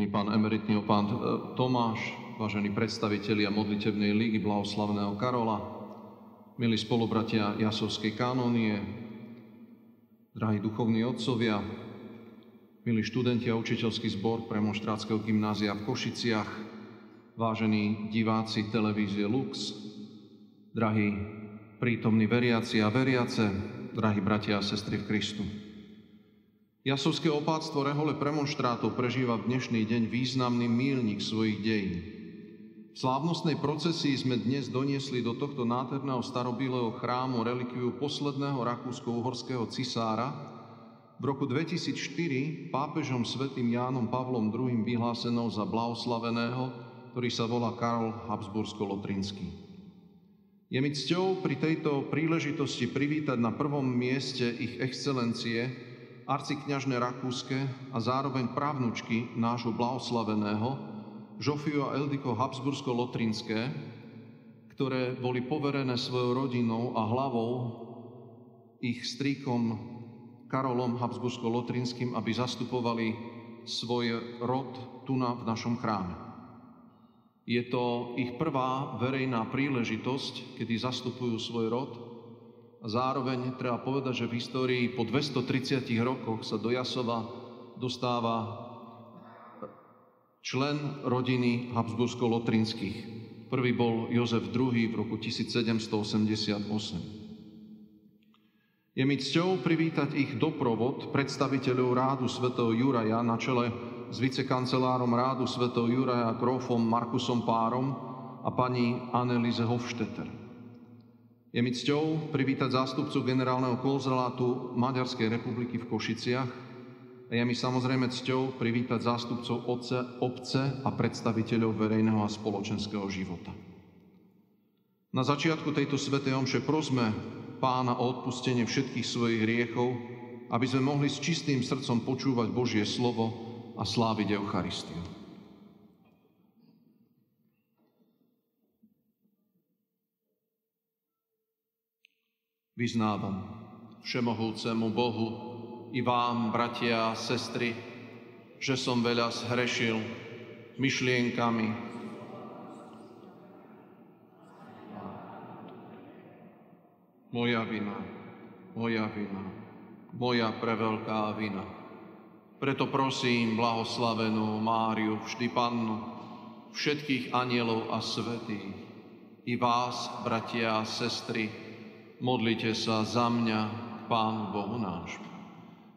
ani pán emeritný opán Tomáš, vážení predstavitelia modlitebnej ligy blahoslaveného Karola, milí spolubratia Jasovskej kanónie, drahí duchovní otcovia, milí študenti a učiteľský zbor premonštrátskeho gymnázia v Košiciach, vážení diváci televízie Lux, drahí prítomní veriaci a veriace, drahí bratia a sestry v Kristu. Jasovské opáctvo rehole premonštrátov prežíva v dnešný deň významný míľnik svojich dejín. V slávnostnej procesii sme dnes doniesli do tohto nádherného starobilého chrámu relikviu posledného rakúsko-uhorského cisára, v roku 2004 pápežom svätým Jánom Pavlom II vyhlásenou za blahoslaveného, ktorý sa volá Karol Habsbursko-Lotrinský. Je mi cťou pri tejto príležitosti privítať na prvom mieste ich excelencie, arcikňažné rakúske a zároveň právnučky nášho blahoslaveného, Žofiu a Eldiko Habsbursko-Lotrinské, ktoré boli poverené svojou rodinou a hlavou ich strýkom Karolom Habsbursko-Lotrinským, aby zastupovali svoj rod tu v našom chráme. Je to ich prvá verejná príležitosť, kedy zastupujú svoj rod. A zároveň treba povedať, že v histórii po 230 rokoch sa do Jasova dostáva člen rodiny Habsbursko-Lotrinských. Prvý bol Jozef II v roku 1788. Je mi cťou privítať ich doprovod predstaviteľov rádu svätého Juraja na čele s vicekancelárom rádu svätého Juraja grófom Markusom Párom a pani Anneliese Hofstetter. Je mi cťou privítať zástupcu generálneho konzulátu Maďarskej republiky v Košiciach a je mi samozrejme cťou privítať zástupcov obce a predstaviteľov verejného a spoločenského života. Na začiatku tejto svätej omše prosme Pána o odpustenie všetkých svojich hriechov, aby sme mohli s čistým srdcom počúvať Božie slovo a sláviť Eucharistiu. Vyznávam všemohúcemu Bohu i vám, bratia a sestry, že som veľa zhrešil myšlienkami, moja vina, moja preveľká vina. Preto prosím blahoslavenú Máriu, vždy Pannu, všetkých anielov a svätých, i vás, bratia a sestry, modlite sa za mňa k Pánu Bohu nášmu.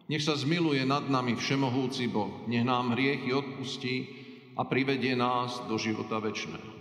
Nech sa zmiluje nad nami všemohúci Boh, nech nám hriechy odpustí a privedie nás do života večného.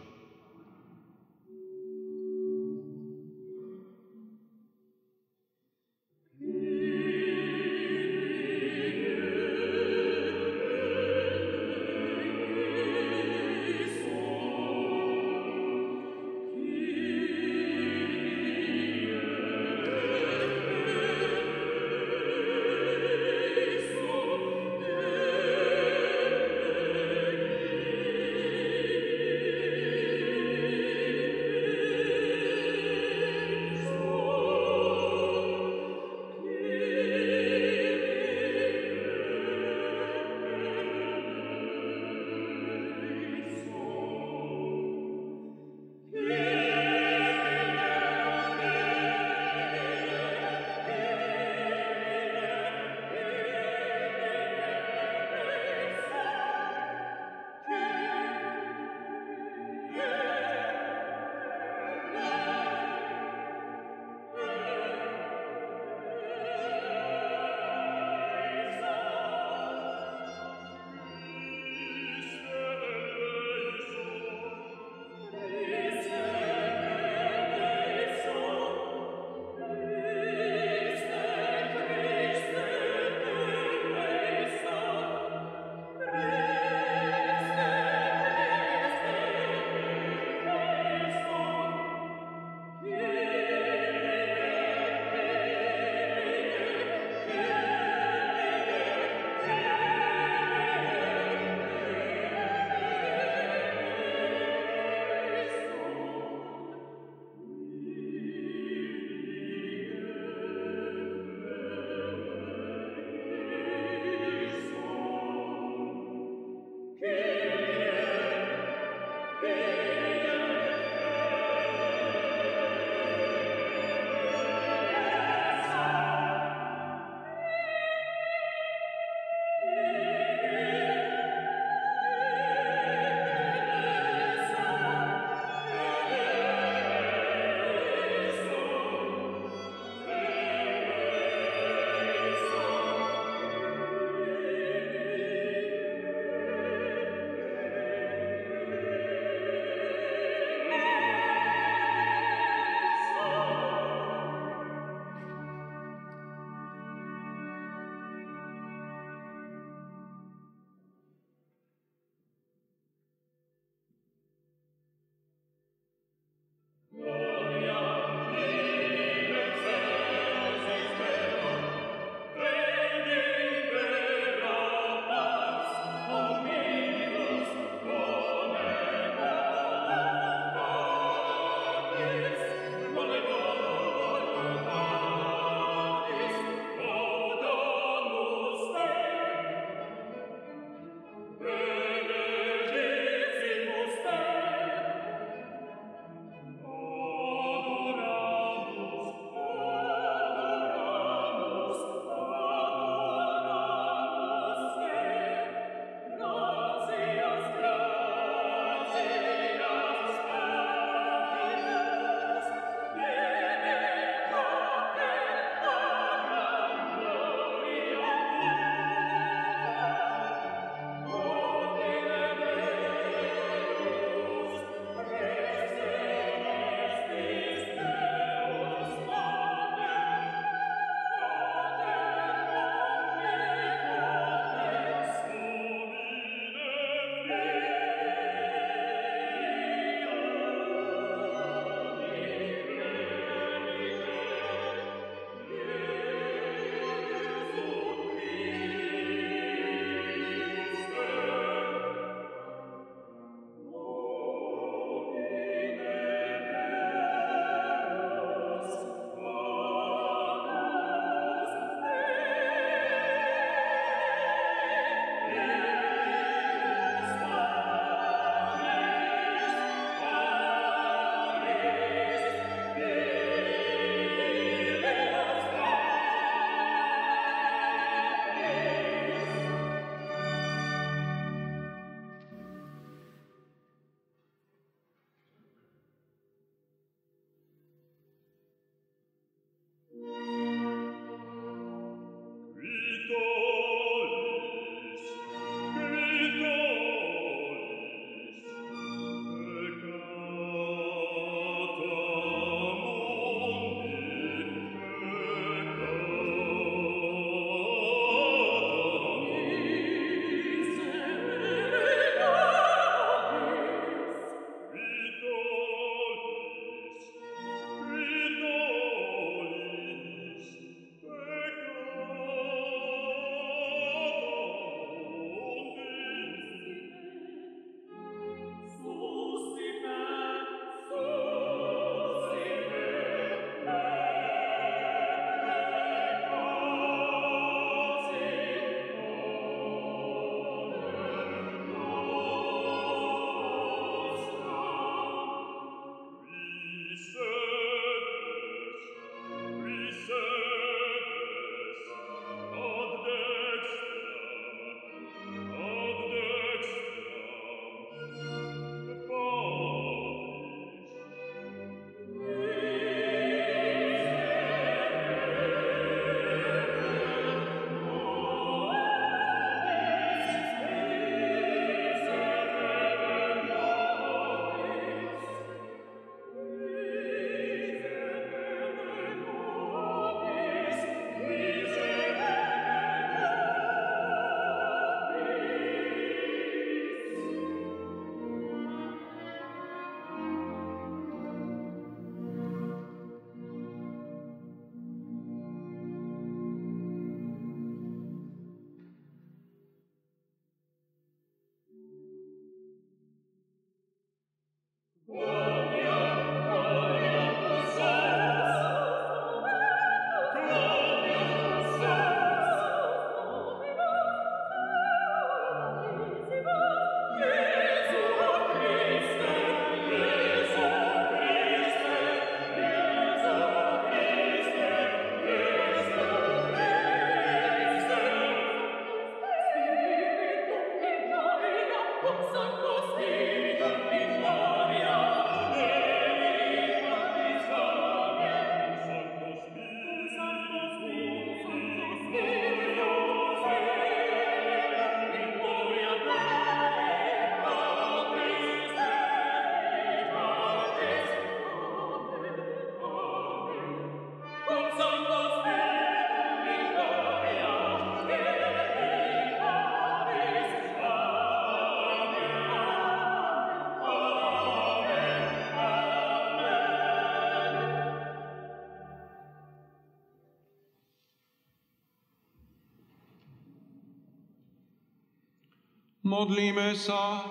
Modlíme sa.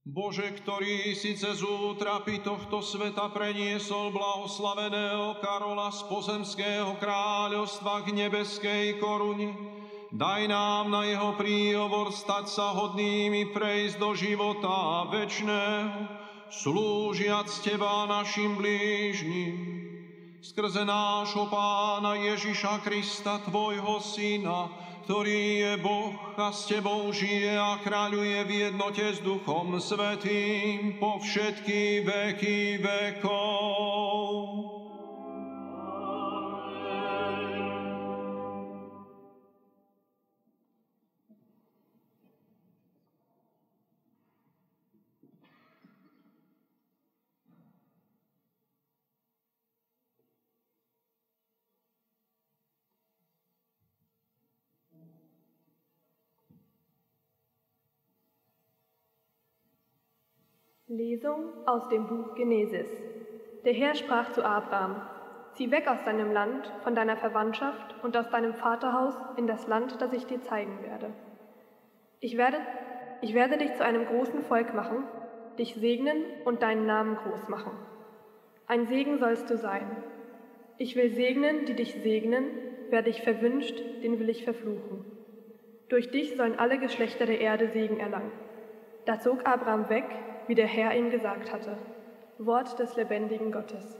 Bože, ktorý si cez útrapy tohto sveta preniesol blahoslaveného Karola z pozemského kráľovstva k nebeskej korune, daj nám na jeho príhovor stať sa hodnými prejsť do života večného, slúžiac Teba našim blížnym. Skrze nášho Pána Ježiša Krista, Tvojho Syna, ktorý je Boh a s Tebou žije a kráľuje v jednote s Duchom Svätým po všetky veky vekov. Lesung aus dem Buch Genesis. Der Herr sprach zu Abraham: Zieh weg aus deinem Land, von deiner Verwandtschaft und aus deinem Vaterhaus in das Land, das ich dir zeigen werde. Ich werde dich zu einem großen Volk machen, dich segnen und deinen Namen groß machen. Ein Segen sollst du sein. Ich will segnen, die dich segnen, wer dich verwünscht, den will ich verfluchen. Durch dich sollen alle Geschlechter der Erde Segen erlangen. Da zog Abraham weg, wie der Herr ihm gesagt hatte. Wort des lebendigen Gottes.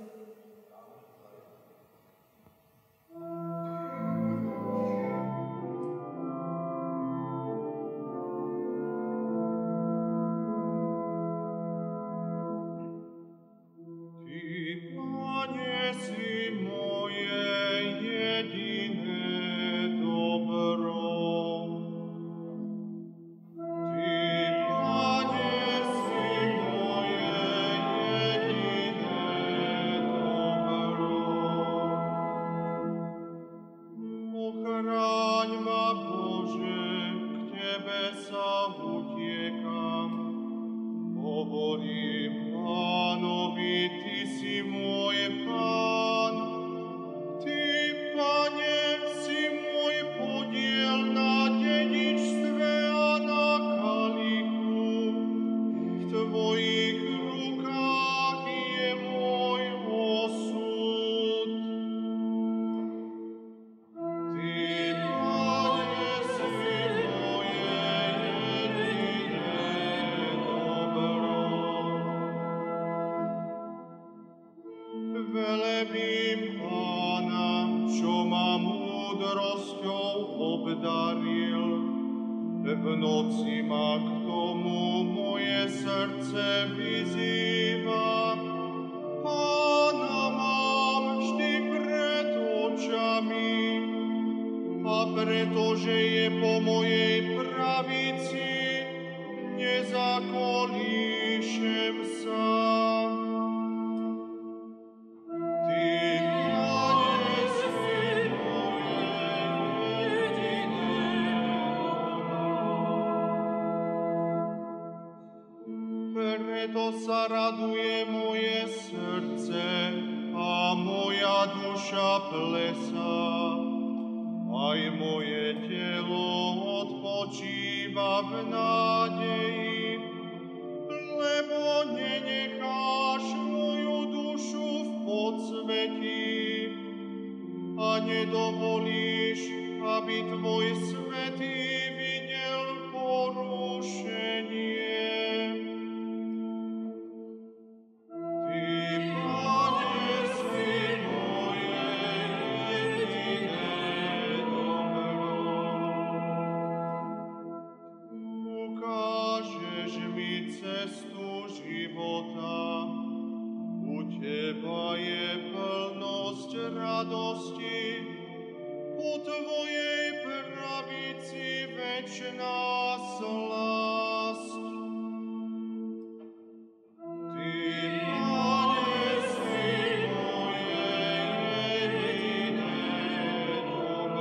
Velebím Pána, čo ma múdrosťou obdaril. V noci ma k tomu moje srdce vyzýva. Pána mám vždy pred očami, a pretože je po mojej pravici, nezakolíšem sa. Preto sa raduje moje srdce a moja duša plesá. Aj moje telo odpočíva v nádeji, lebo nenecháš moju dušu v podsvetí a nedovolíš, aby tvoj svätý videl porušenie. Radosti, po tvojej pravici večná slasť. Ty, Pane, si moje jediné dobro.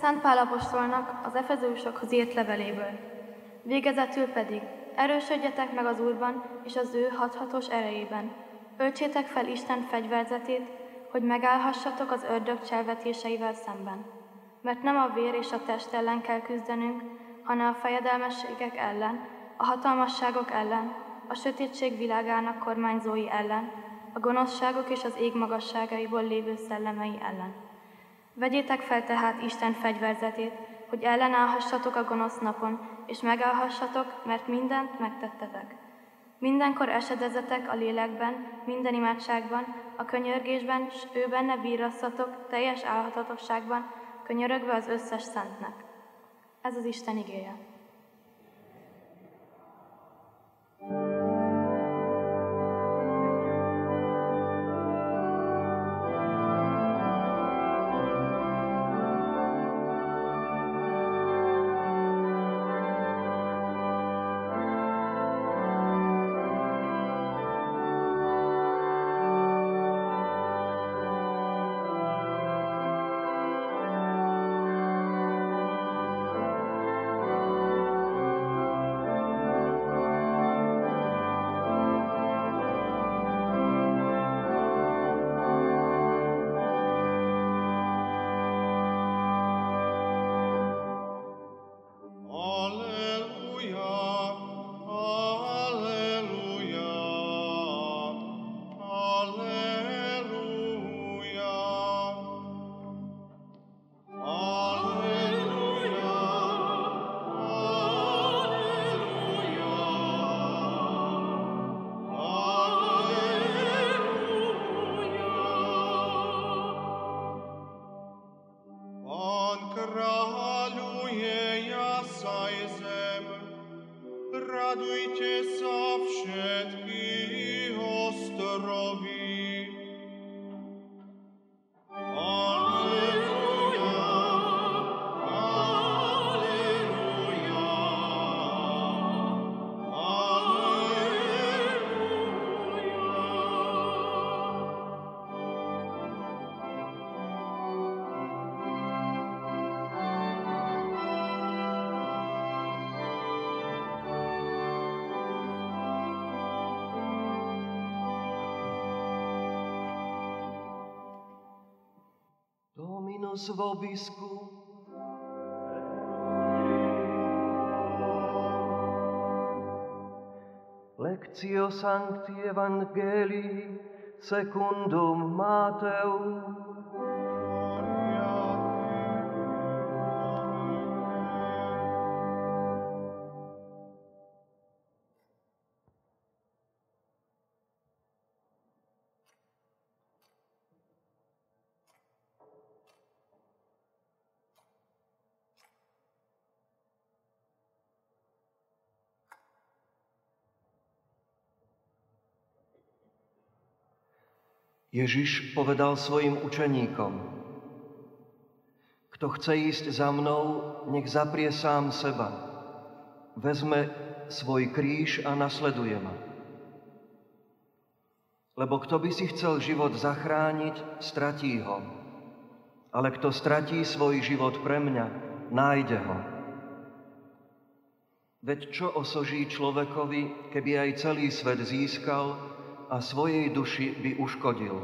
Szent Pál apostolnak az Efezősokhoz írt leveléből. Végezetül pedig erősödjetek meg az Úrban és az ő hathatós erejében. Öltsétek fel Isten fegyverzetét, hogy megállhassatok az ördög cselvetéseivel szemben. Mert nem a vér és a test ellen kell küzdenünk, hanem a fejedelmességek ellen, a hatalmasságok ellen, a sötétség világának kormányzói ellen, a gonoszságok és az ég magasságaiból lévő szellemei ellen. Vegyétek fel tehát Isten fegyverzetét, hogy ellenállhassatok a gonosz napon, és megállhassatok, mert mindent megtettetek. Mindenkor esedezzetek a lélekben, minden imádságban, a könyörgésben, s ő benne bírasszatok teljes álhatatosságban, könyörögve az összes szentnek. Ez az Isten igéje. Radujte sa všetky ostrovy. Alleluja, alleluja, Dominus vobiscum. Lectio Sancti Evangelii secundum Mateum. Ježiš povedal svojim učeníkom: Kto chce ísť za mnou, nech zaprie sám seba, vezme svoj kríž a nasleduje ma. Lebo kto by si chcel život zachrániť, stratí ho. Ale kto stratí svoj život pre mňa, nájde ho. Veď čo osoží človekovi, keby aj celý svet získal a svojej duši by uškodil?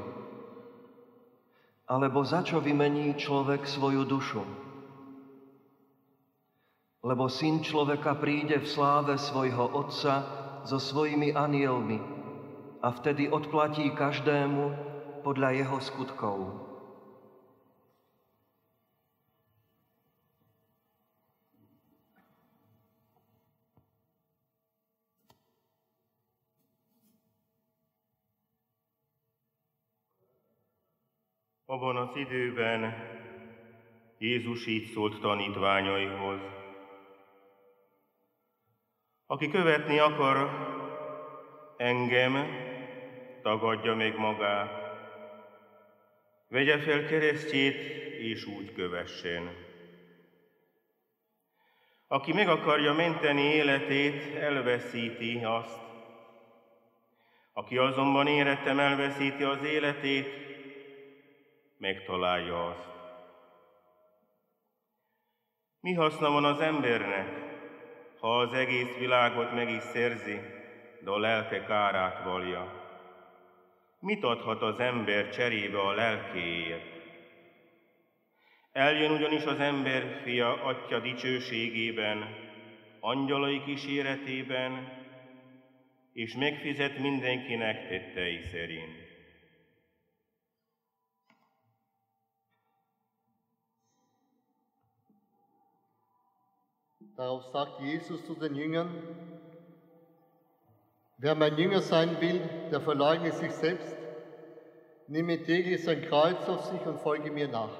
Alebo za čo vymení človek svoju dušu? Lebo Syn človeka príde v sláve svojho Otca so svojimi anielmi a vtedy odplatí každému podľa jeho skutkov. Abban az időben Jézus így szólt tanítványaihoz: Aki követni akar engem, tagadja meg magát, vegye fel keresztjét, és úgy kövessen. Aki meg akarja menteni életét, elveszíti azt. Aki azonban érettem elveszíti az életét, megtalálja azt. Mi haszna van az embernek, ha az egész világot meg is szerzi, de a lelke kárát vallja. Mit adhat az ember cserébe a lelkéért? Eljön ugyanis az ember fia Atya dicsőségében, angyalai kíséretében, és megfizet mindenkinek tettei szerint. Darauf sagt Jesus zu den Jüngern: Wer mein Jünger sein will, der verleugne sich selbst, nehme täglich sein Kreuz auf sich und folge mir nach.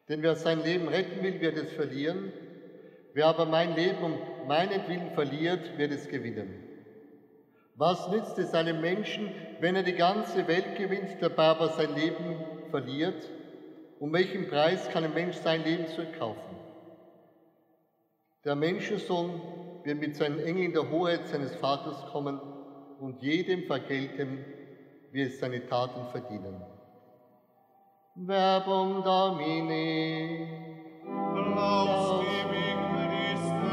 Denn wer sein Leben retten will, wird es verlieren. Wer aber mein Leben um meinetwillen verliert, wird es gewinnen. Was nützt es einem Menschen, wenn er die ganze Welt gewinnt, dabei aber sein Leben verliert? Um welchen Preis kann ein Mensch sein Leben zurückkaufen? Der Menschensohn wird mit seinen Engeln in der Hoheit seines Vaters kommen und jedem vergelten, wie es seine Taten verdienen. Verbum Domini. Laus tibi Christe.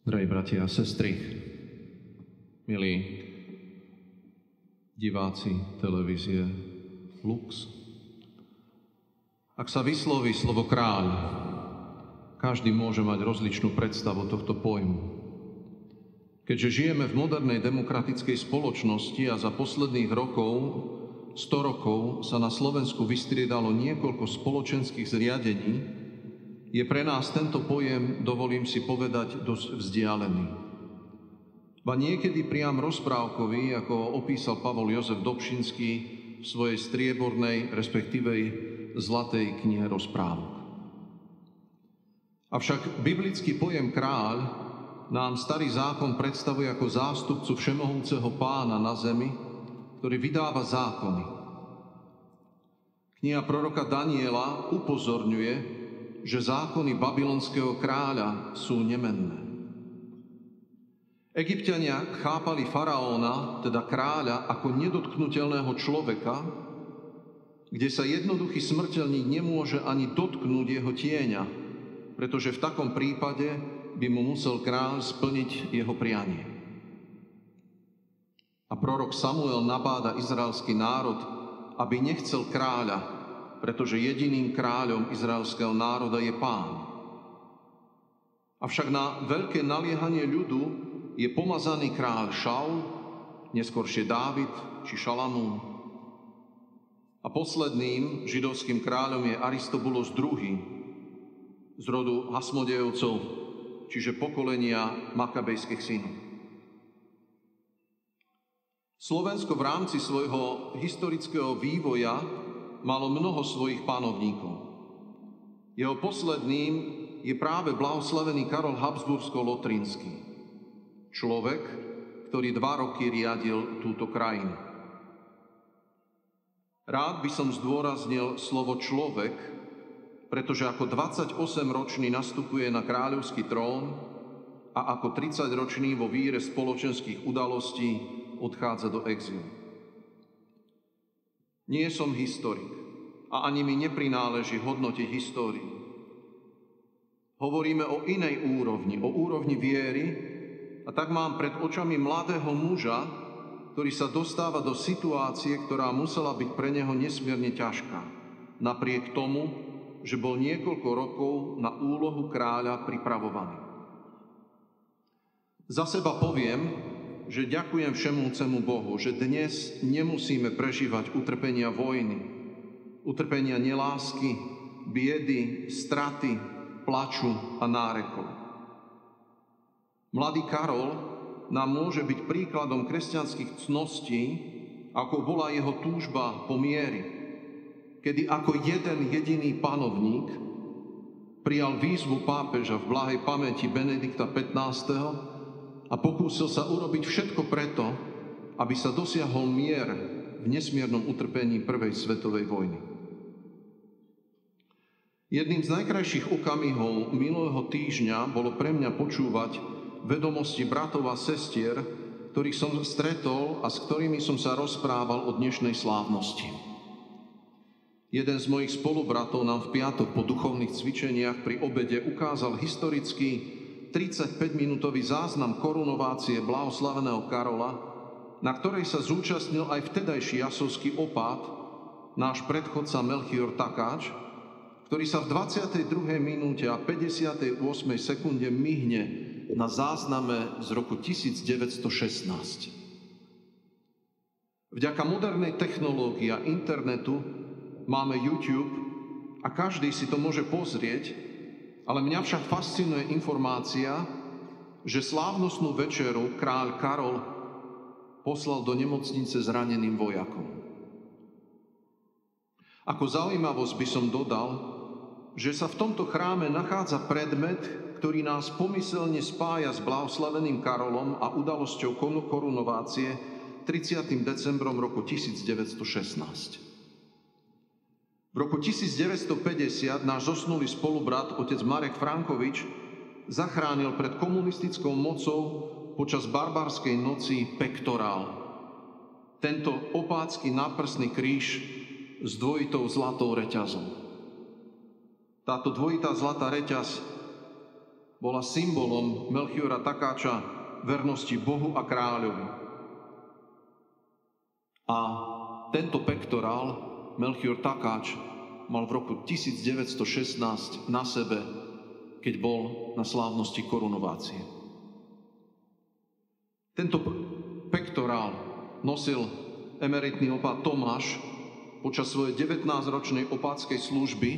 Drahí bratia a sestry, milí diváci televízie Lux, ak sa vysloví slovo kráľ, každý môže mať rozličnú predstavu tohto pojmu. Keďže žijeme v modernej demokratickej spoločnosti a za posledných 100 rokov sa na Slovensku vystriedalo niekoľko spoločenských zriadení, je pre nás tento pojem, dovolím si povedať, dosť vzdialený. Ba niekedy priam rozprávkový, ako opísal Pavol Jozef Dobšinský v svojej striebornej, respektíve zlatej knihe rozprávok. Avšak biblický pojem kráľ nám Starý zákon predstavuje ako zástupcu všemohúceho Pána na zemi, ktorý vydáva zákony. Kniha proroka Daniela upozorňuje, že zákony babylonského kráľa sú nemenné. Egypťania chápali faraóna, teda kráľa, ako nedotknuteľného človeka, kde sa jednoduchý smrteľník nemôže ani dotknúť jeho tieňa, pretože v takom prípade by mu musel kráľ splniť jeho prianie. A prorok Samuel nabáda izraelský národ, aby nechcel kráľa, pretože jediným kráľom izraelského národa je Pán. Avšak na veľké naliehanie ľudu je pomazaný kráľ Šaul, neskôršie Dávid či Šalamún. A posledným židovským kráľom je Aristobulos II. Z rodu Hasmodejovcov, čiže pokolenia makabejských synov. Slovensko v rámci svojho historického vývoja malo mnoho svojich panovníkov. Jeho posledným je práve blahoslavený Karol Habsbursko-Lotrinský. Človek, ktorý 2 roky riadil túto krajinu. Rád by som zdôraznil slovo človek, pretože ako 28-ročný nastupuje na kráľovský trón a ako 30-ročný vo víre spoločenských udalostí odchádza do exilu. Nie som historik a ani mi neprináleží hodnotiť históriu. Hovoríme o inej úrovni, o úrovni viery, a tak mám pred očami mladého muža, ktorý sa dostáva do situácie, ktorá musela byť pre neho nesmierne ťažká. Napriek tomu, že bol niekoľko rokov na úlohu kráľa pripravovaný. Za seba poviem, že ďakujem všemúcemu Bohu, že dnes nemusíme prežívať utrpenia vojny, utrpenia nelásky, biedy, straty, plaču a nárekov. Mladý Karol nám môže byť príkladom kresťanských cností, ako bola jeho túžba po miery, kedy ako jeden jediný panovník prijal výzvu pápeža v blahej pamäti Benedikta XV. A pokúsil sa urobiť všetko preto, aby sa dosiahol mier v nesmiernom utrpení Prvej svetovej vojny. Jedným z najkrajších okamihov minulého týždňa bolo pre mňa počúvať vedomosti bratov a sestier, ktorých som stretol a s ktorými som sa rozprával o dnešnej slávnosti. Jeden z mojich spolubratov nám v piatok po duchovných cvičeniach pri obede ukázal historický 35-minútový záznam korunovácie blahoslaveného Karola, na ktorej sa zúčastnil aj vtedajší jasovský opát, náš predchodca Melchior Takáč, ktorý sa v 22. minúte a 58. sekunde myhne na zázname z roku 1916. Vďaka modernej technológii a internetu máme YouTube a každý si to môže pozrieť, ale mňa však fascinuje informácia, že slávnostnú večeru kráľ Karol poslal do nemocnice zraneným vojakom. Ako zaujímavosť by som dodal, že sa v tomto chráme nachádza predmet, ktorý nás pomyselne spája s blahoslaveným Karolom a udalosťou korunovácie 30. decembrom roku 1916. V roku 1950 náš zosnulý spolubrat, otec Marek Frankovič, zachránil pred komunistickou mocou počas barbarskej noci pektorál. Tento opácky náprsný kríž s dvojitou zlatou reťazou. Táto dvojitá zlatá reťaz bola symbolom Melchiora Takáča vernosti Bohu a kráľovi. A tento pektorál Melchior Takáč mal v roku 1916 na sebe, keď bol na slávnosti korunovácie. Tento pektorál nosil emeritný opát Tomáš počas svojej 19-ročnej opátskej služby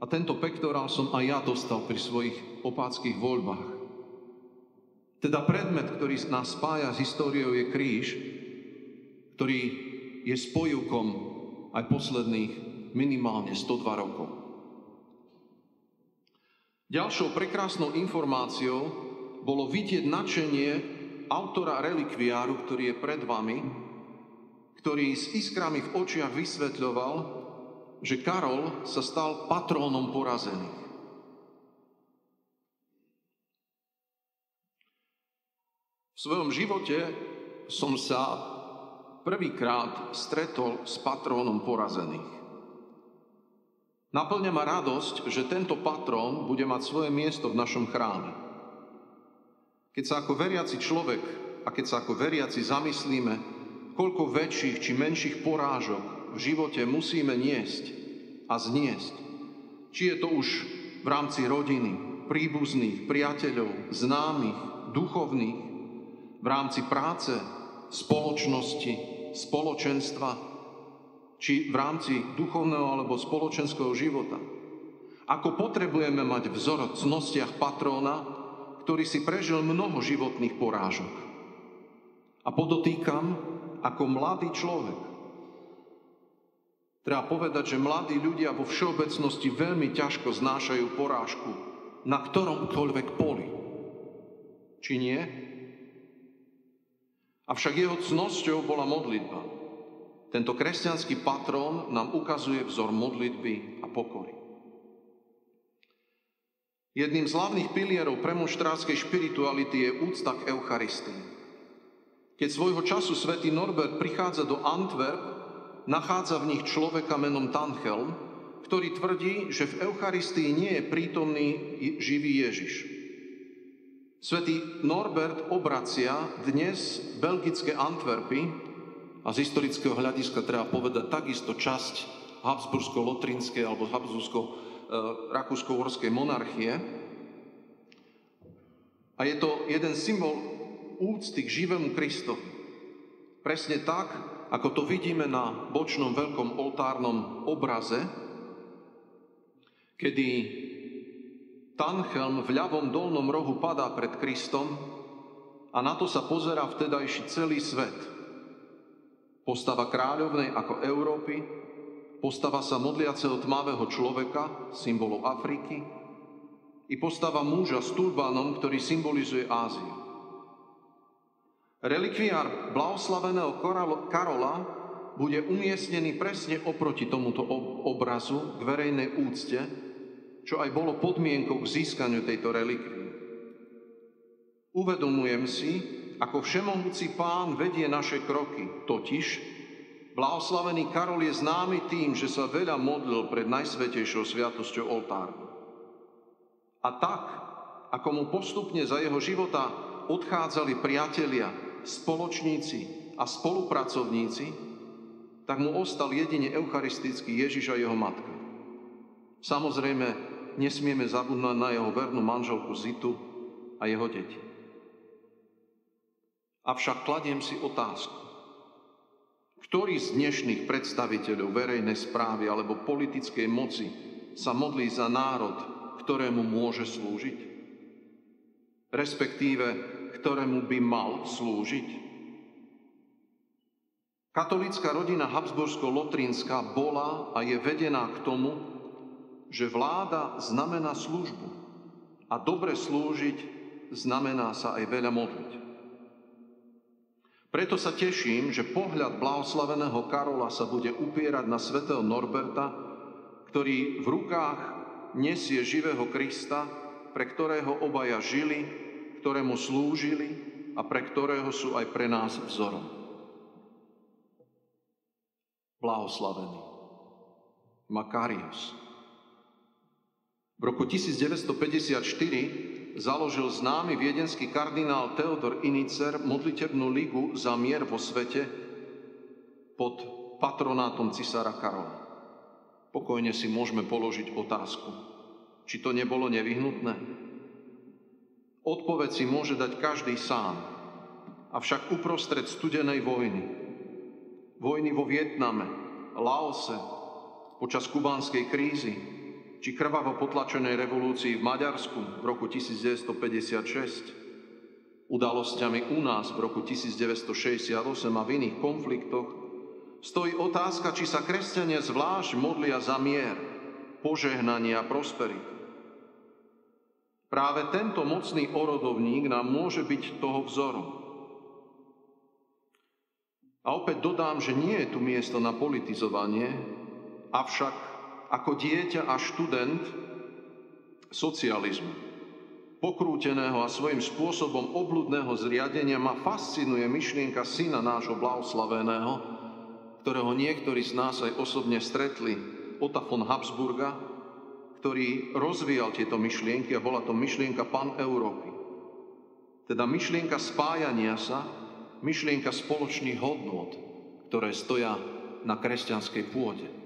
a tento pektorál som aj ja dostal pri svojich opátskych voľbách. Teda predmet, ktorý nás spája s históriou, je kríž, ktorý je spojivkom aj posledných minimálne 102 rokov. Ďalšou prekrásnou informáciou bolo vidieť nadšenie autora relikviáru, ktorý je pred vami, ktorý s iskrami v očiach vysvetľoval, že Karol sa stal patrónom porazených. V svojom živote som sa prvýkrát stretol s patrónom porazených. Naplňa ma radosť, že tento patrón bude mať svoje miesto v našom chráme. Keď sa ako veriaci človek a keď sa ako veriaci zamyslíme, koľko väčších či menších porážok v živote musíme niesť a zniesť, či je to už v rámci rodiny, príbuzných, priateľov, známych, duchovných, v rámci práce, spoločnosti, spoločenstva, či v rámci duchovného alebo spoločenského života. Ako potrebujeme mať vzor v cnostiach patróna, ktorý si prežil mnoho životných porážok. A podotýkam, ako mladý človek. Treba povedať, že mladí ľudia vo všeobecnosti veľmi ťažko znášajú porážku na ktoromkoľvek poli. Či nie? Avšak jeho cnosťou bola modlitba. Tento kresťanský patrón nám ukazuje vzor modlitby a pokory. Jedným z hlavných pilierov premonštrátskej špirituality je úcta k Eucharistii. Keď svojho času svätý Norbert prichádza do Antwerp, nachádza v nich človeka menom Tanchelm, ktorý tvrdí, že v Eucharistii nie je prítomný živý Ježiš. Svätý Norbert obracia dnes belgické Antwerpy a z historického hľadiska treba povedať takisto časť habsbursko-lotrinskej alebo habsbursko-rakúsko-uhorskej monarchie. A je to jeden symbol úcty k živému Kristovi. Presne tak, ako to vidíme na bočnom veľkom oltárnom obraze, kedy Tanchelm v ľavom dolnom rohu padá pred Kristom a na to sa pozerá vtedajší celý svet. Postava kráľovnej ako Európy, postava sa modliaceho tmavého človeka, symbolov Afriky, i postava muža s turbánom, ktorý symbolizuje Áziu. Relikviár blahoslaveného Karola bude umiestnený presne oproti tomuto obrazu k verejnej úcte, čo aj bolo podmienkou k získaniu tejto relikvie. Uvedomujem si, ako všemohúci Pán vedie naše kroky, totiž blahoslavený Karol je známy tým, že sa veľa modlil pred najsvätejšou sviatosťou oltárnu. A tak, ako mu postupne za jeho života odchádzali priatelia, spoločníci a spolupracovníci, tak mu ostal jedine eucharistický Ježiš a jeho matka. Samozrejme, nesmieme zabudnúť na jeho vernú manželku Zitu a jeho deti. Avšak kladiem si otázku, ktorý z dnešných predstaviteľov verejnej správy alebo politickej moci sa modlí za národ, ktorému môže slúžiť? Respektíve, ktorému by mal slúžiť? Katolícka rodina habsbursko-lotrinská bola a je vedená k tomu, že vláda znamená službu a dobre slúžiť znamená sa aj veľa modliť. Preto sa teším, že pohľad blahoslaveného Karola sa bude upierať na svätého Norberta, ktorý v rukách nesie živého Krista, pre ktorého obaja žili, ktorému slúžili a pre ktorého sú aj pre nás vzorom. Blahoslavený Makarios. V roku 1954 založil známy viedenský kardinál Theodor Inicer modlitebnú ligu za mier vo svete pod patronátom cisára Karola. Pokojne si môžeme položiť otázku, či to nebolo nevyhnutné. Odpoveď si môže dať každý sám, avšak uprostred studenej vojny vo Vietname, Laose, počas kubánskej krízy, či krvavo potlačenej revolúcii v Maďarsku v roku 1956, udalosťami u nás v roku 1968 a v iných konfliktoch, stojí otázka, či sa kresťania zvlášť modlia za mier, požehnanie a prosperitu. Práve tento mocný orodovník nám môže byť toho vzorom. A opäť dodám, že nie je tu miesto na politizovanie, avšak ako dieťa a študent socializmu, pokrúteného a svojím spôsobom obľudného zriadenia, ma fascinuje myšlienka syna nášho blahoslaveného, ktorého niektorí z nás aj osobne stretli, Ota von Habsburga, ktorý rozvíjal tieto myšlienky a bola to myšlienka Pan-Európy. Teda myšlienka spájania sa, myšlienka spoločných hodnôt, ktoré stoja na kresťanskej pôde.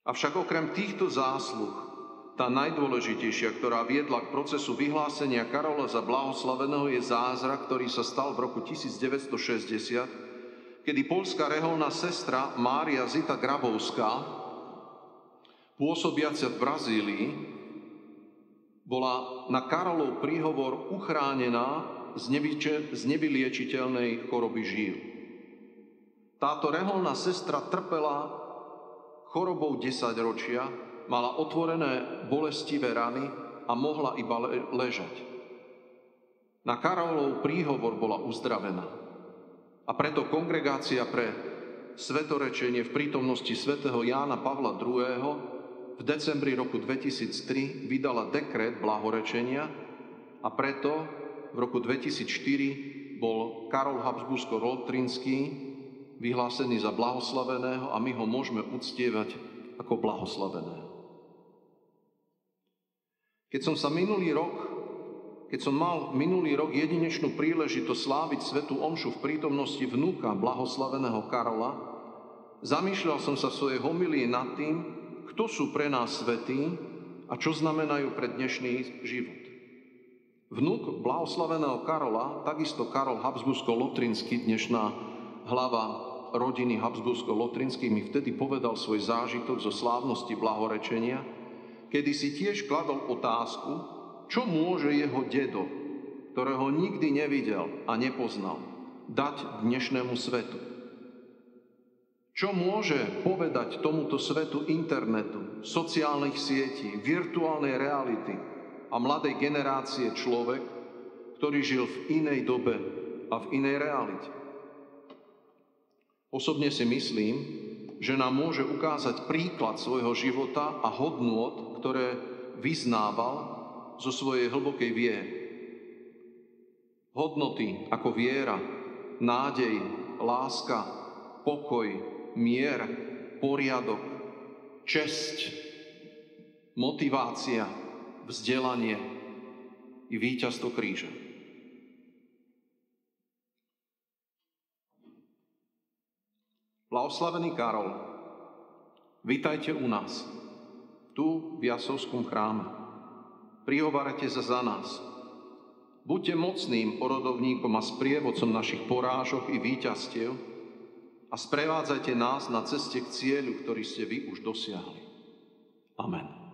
Avšak okrem týchto zásluh, tá najdôležitejšia, ktorá viedla k procesu vyhlásenia Karola za blahoslaveného, je zázrak, ktorý sa stal v roku 1960, kedy poľská reholná sestra Mária Zita Grabovská, pôsobiaca v Brazílii, bola na Karolov príhovor uchránená z nevyliečiteľnej choroby žíl. Táto reholná sestra trpela chorobou 10 ročia, mala otvorené bolestivé rany a mohla iba ležať. Na Karolov príhovor bola uzdravená. A preto kongregácia pre svetorečenie v prítomnosti svätého Jána Pavla II. V decembri roku 2003 vydala dekret blahorečenia a preto v roku 2004 bol Karol Habsbursko-Lotrinský vyhlásený za blahoslaveného a my ho môžeme uctievať ako blahoslaveného. Keď som mal minulý rok jedinečnú príležitosť sláviť svätú omšu v prítomnosti vnuka blahoslaveného Karola, zamýšľal som sa v svojej homílii nad tým, kto sú pre nás svätí a čo znamenajú pre dnešný život. Vnuk blahoslaveného Karola, takisto Karol Habsbursko-Lotrinský, dnešná hlava rodiny Habsbursko-Lotrinských, mi vtedy povedal svoj zážitok zo slávnosti blahorečenia, kedy si tiež kladol otázku, čo môže jeho dedo, ktorého nikdy nevidel a nepoznal, dať dnešnému svetu. Čo môže povedať tomuto svetu internetu, sociálnych sietí, virtuálnej reality a mladej generácie človek, ktorý žil v inej dobe a v inej realite? Osobne si myslím, že nám môže ukázať príklad svojho života a hodnôt, ktoré vyznával zo svojej hlbokej viery. Hodnoty ako viera, nádej, láska, pokoj, mier, poriadok, česť, motivácia, vzdelanie i víťazstvo kríža. Blahoslavený Karol, vítajte u nás, tu v Jasovskom chráme. Prihovárate sa za nás. Buďte mocným orodovníkom a sprievodcom našich porážok i víťazstiev a sprevádzajte nás na ceste k cieľu, ktorý ste vy už dosiahli. Amen.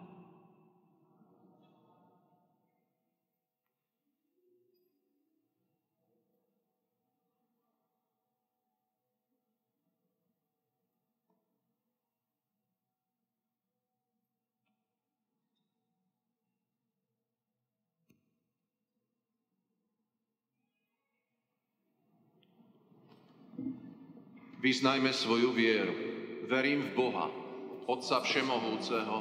Vyznajme svoju vieru. Verím v Boha, Otca Všemohúceho,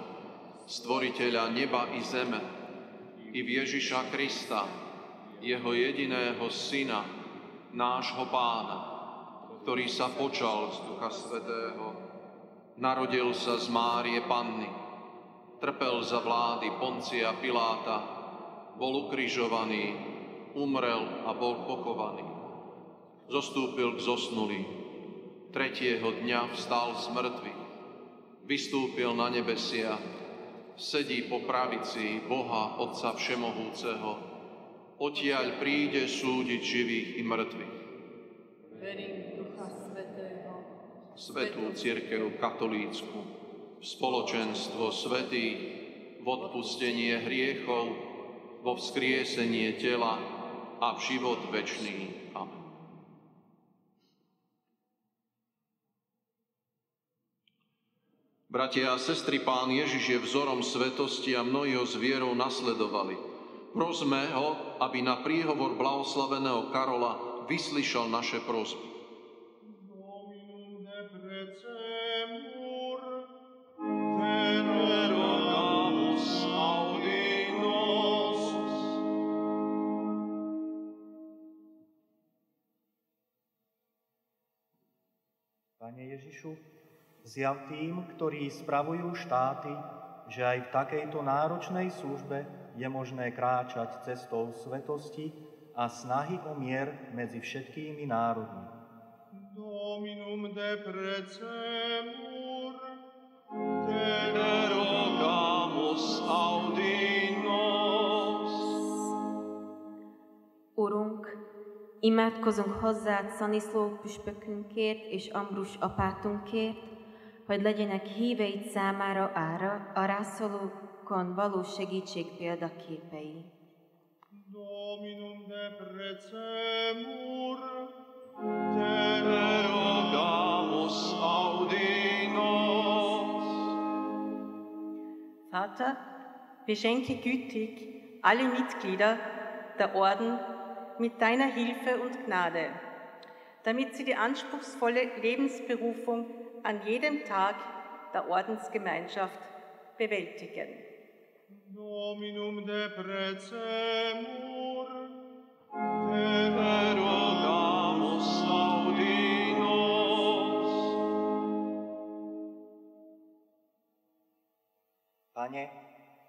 Stvoriteľa neba i zeme, i v Ježiša Krista, jeho jediného Syna, nášho Pána, ktorý sa počal z Ducha Svätého, narodil sa z Márie Panny, trpel za vlády Poncia Piláta, bol ukrižovaný, umrel a bol pochovaný. Zostúpil k zosnulým. Tretieho dňa vstal z mŕtvych, vystúpil na nebesia, sedí po pravici Boha Otca Všemohúceho, odtiaľ príde súdiť živých i mŕtvych. Verím v Ducha Svätého, Svätú cirkev katolícku, v spoločenstvo svätých, v odpustenie hriechov, vo vzkriesenie tela a v život večný. Amen. Bratia a sestry, Pán Ježiš je vzorom svetosti a mnohí ho s vierou nasledovali. Prosme ho, aby na príhovor blahoslaveného Karola vyslyšal naše prosby. Dominum de precemur, terogamus audi nos. Pane Ježišu, zjav tým, ktorí spravujú štáty, že aj v takejto náročnej službe je možné kráčať cestou svetosti a snahy o mier medzi všetkými národmi. Dominum de precemur, Terogamus audi nos. Urunk, imádkozunk hozzád Szaniszló püspökünkért és Ambrus apátunkért, hogy legyenek híveid számára a rászorulókon való segítség példaképei. Dominum de precemur, Terogamus audi nos. Vater, beschenke gütig alle Mitglieder der Orden mit deiner Hilfe und Gnade, damit sie die anspruchsvolle Lebensberufung an jedem Tag der Ordensgemeinschaft bewältigen. Dominum de precemur, Terogamus audi nos. Pane,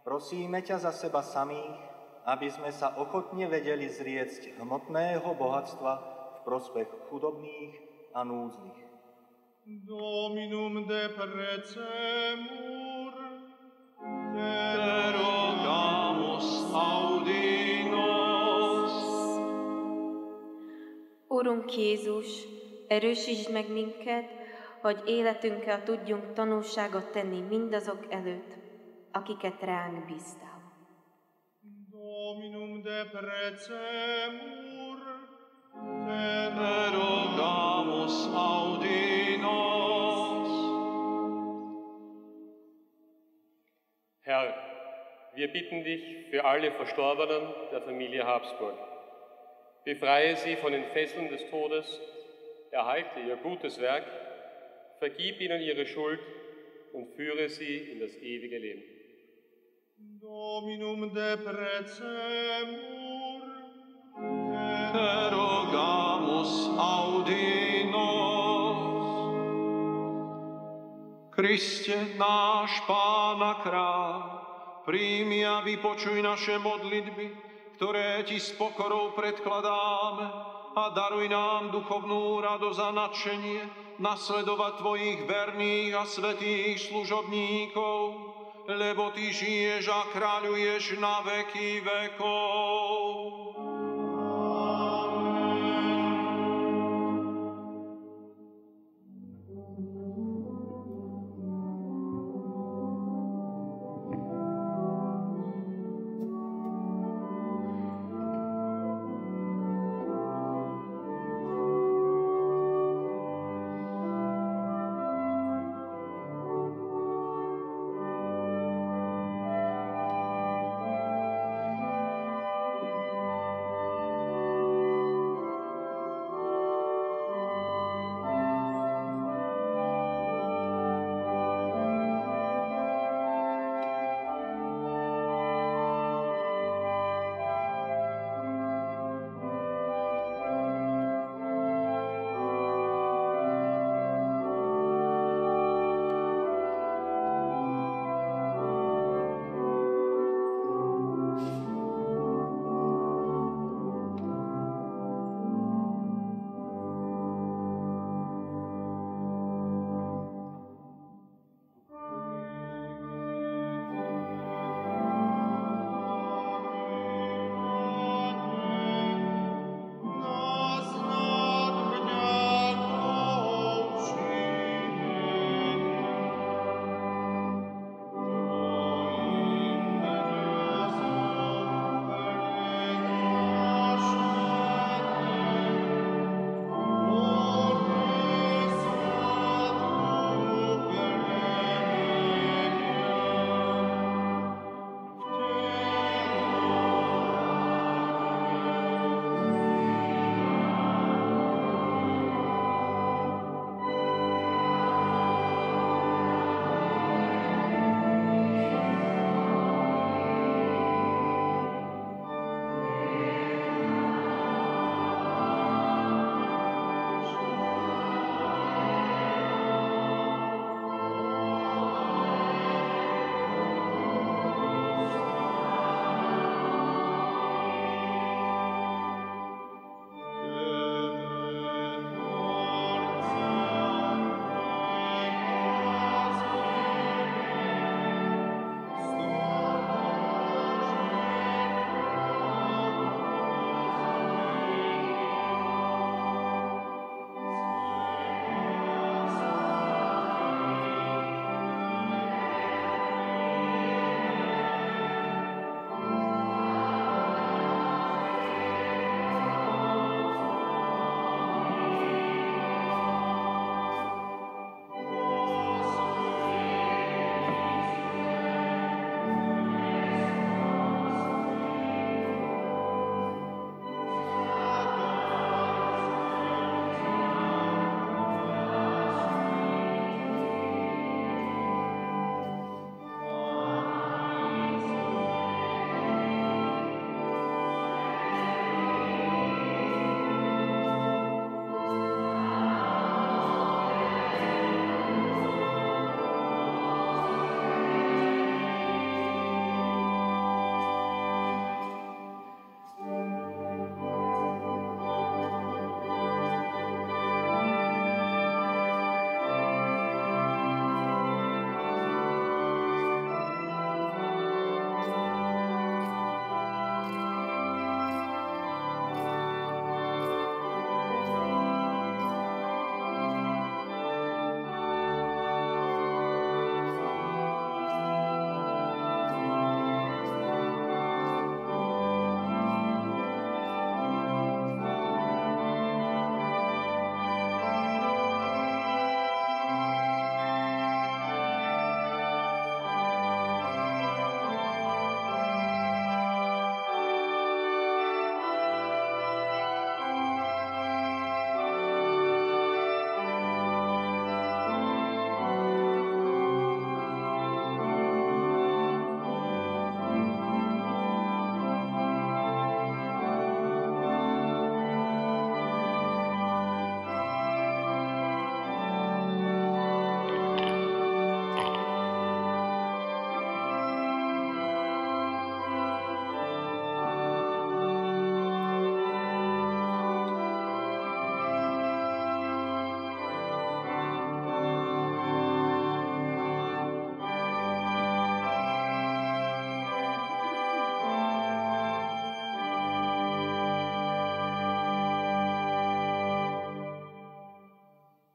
Prosíme ťa za seba samých, aby sme sa ochotne vedeli zriecť hmotného bohatstva v prospech chudobných a núdznych. Dominum de precemur, Te rogamus audi nos. Urunk Jézus, erősítsd meg minket, hogy életünkkel tudjunk tanulságot tenni mindazok előtt, akiket ránk bíztál. Dominum de precemur, Te rogamus audi nos. Herr, wir bitten dich für alle Verstorbenen der Familie Habsburg. Befreie sie von den Fesseln des Todes, erhalte ihr gutes Werk, vergib ihnen ihre Schuld und führe sie in das ewige Leben. Dominum de precemur, Te rogamus audi nos. Kriste, náš Pán a Kráľ, príjmi a vypočuj naše modlitby, ktoré Ti s pokorou predkladáme, a daruj nám duchovnú radosť a nadšenie nasledovať Tvojich verných a svätých služobníkov, lebo Ty žiješ a kráľuješ na veky vekov.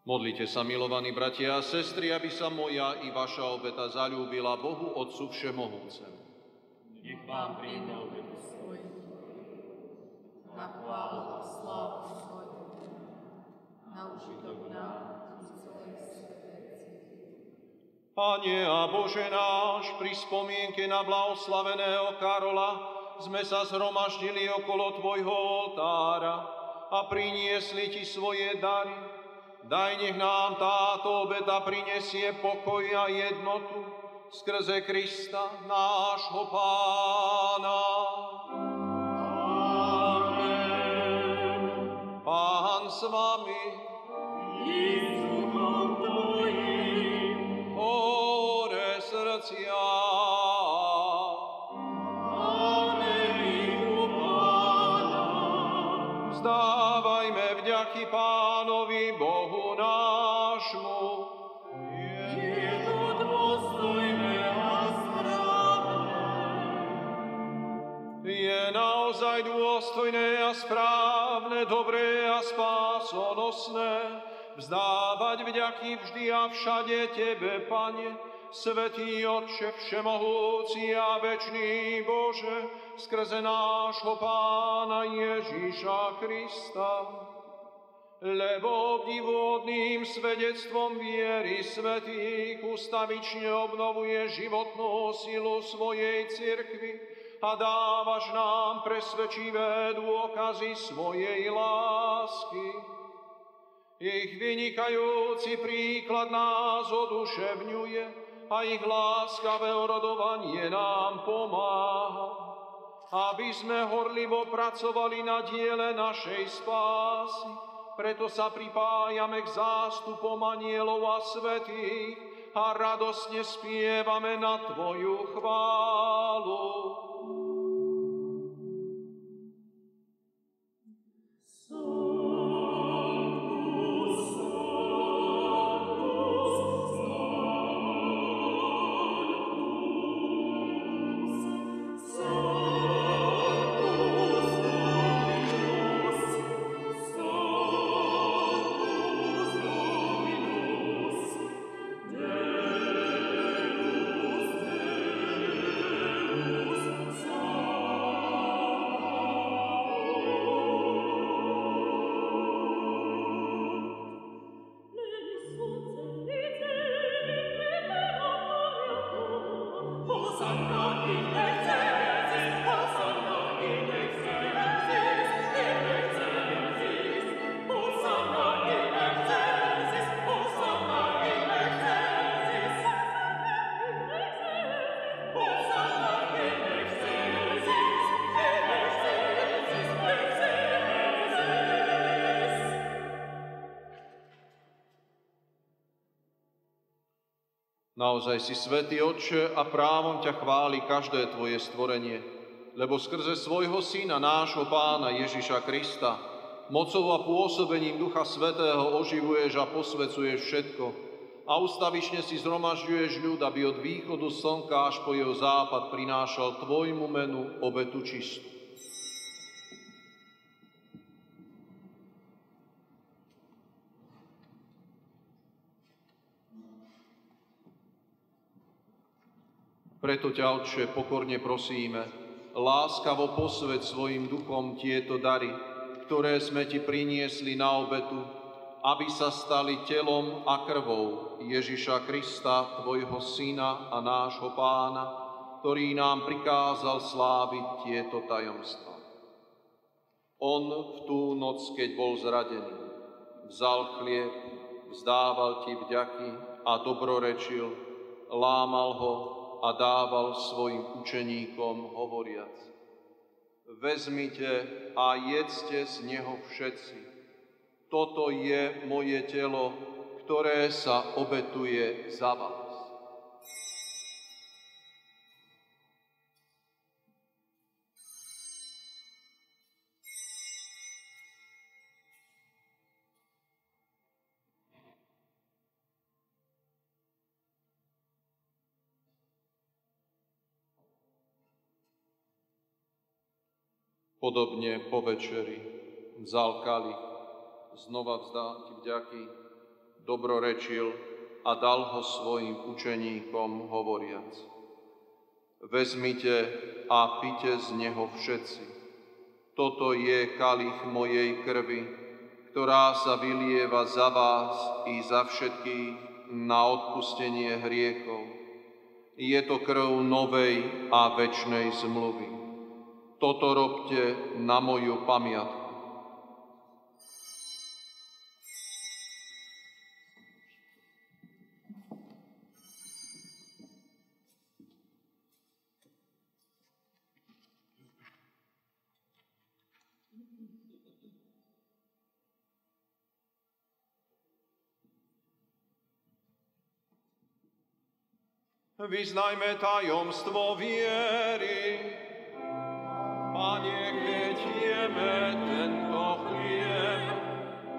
Modlite sa, milovaní bratia a sestry, aby sa moja i vaša obeta zaľúbila Bohu Otcu Všemohúcemu. Nech vám príjme obetu svoju, na chválu a slávu svoju, na užitok nám i celej svätej cirkvi. Pane a Bože náš, pri spomienke na blahoslaveného Karola sme sa zhromaždili okolo Tvojho oltára a priniesli Ti svoje dary. Daj, nech nám táto obeta prinesie pokoj a jednotu skrze Krista, nášho Pána. Amen. Pán s vami. I s duchom tvojim. Hore srdcia. Máme ich u Pána. Vzdávajme vďaky Pánovi Bohu nášmu. Je to dôstojné a správne. Je naozaj dôstojné a správne, dobré a spásonosné vzdávať vďaky vždy a všade Tebe, Pane, Svätý Otče všemohúci a večný Bože, skrze nášho Pána Ježíša Krista. Lebo obdivuhodným svedectvom viery svätých ustavične obnovuje životnú silu svojej cirkvi a dávaš nám presvedčivé dôkazy svojej lásky. Ich vynikajúci príklad nás oduševňuje a ich láskavé orodovanie nám pomáha, aby sme horlivo pracovali na diele našej spásy. Preto sa pripájame k zástupom anielov a svätých a radosne spievame na Tvoju chválu. Naozaj si svätý Otče a právom ťa chváli každé tvoje stvorenie, lebo skrze svojho Syna, nášho Pána Ježiša Krista, mocou a pôsobením Ducha Svätého oživuješ a posvecuješ všetko a ustavične si zhromažďuješ ľud, aby od východu slnka až po jeho západ prinášal tvojmu menu obetu čistú. Preto ťa, Otče, pokorne prosíme, láskavo posväť svojim duchom tieto dary, ktoré sme ti priniesli na obetu, aby sa stali telom a krvou Ježiša Krista, tvojho Syna a nášho Pána, ktorý nám prikázal sláviť tieto tajomstvá. On v tú noc, keď bol zradený, vzal chlieb, vzdával ti vďaky a dobrorečil, lámal ho a dával svojim učeníkom hovoriac: Vezmite a jedzte z neho všetci. Toto je moje telo, ktoré sa obetuje za vás. Podobne po večeri vzal kalich, znova vzdal ti vďaky, dobrorečil a dal ho svojim učeníkom hovoriac: Vezmite a pite z neho všetci. Toto je kalich mojej krvi, ktorá sa vylieva za vás i za všetkých na odpustenie hriechov. Je to krv novej a večnej zmluvy. Toto robte na moju pamiatku. Vyznajme tajomstvo viery. Pane, keď jeme tento chlieb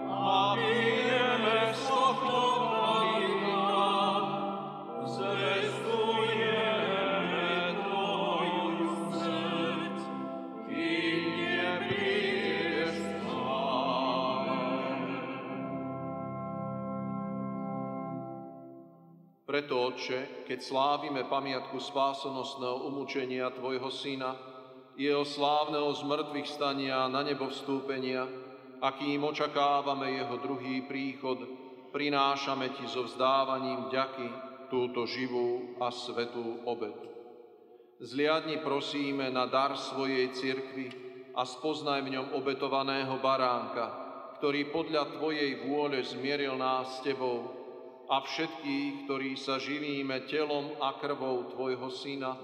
a pijeme z tohto kalícha, zvestujeme Tvoju smrť, kým neprídeš v sláve. Preto, Otče, keď slávime pamiatku spásonosného umúčenia Tvojho Syna, jeho slávneho zmrtvých stania na nebo vstúpenia, akým očakávame jeho druhý príchod, prinášame Ti so vzdávaním vďaky túto živú a svätú obetu. Zliadni prosíme na dar svojej cirkvi a spoznaj v ňom obetovaného baránka, ktorý podľa Tvojej vôle zmieril nás s Tebou, a všetkých, ktorí sa živíme telom a krvou Tvojho Syna,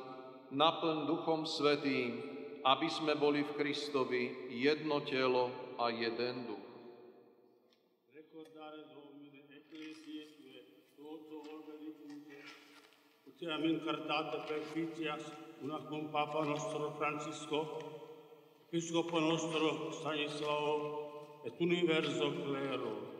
naplň Duchom Svätým, aby sme boli v Kristovi jedno telo a jeden duch. Ricordare Domine Ecclesiae tutto organicamente, utiam incartate perficias una con Papa nostro Francisco, Episcopo nostro Stanislao et universo clero.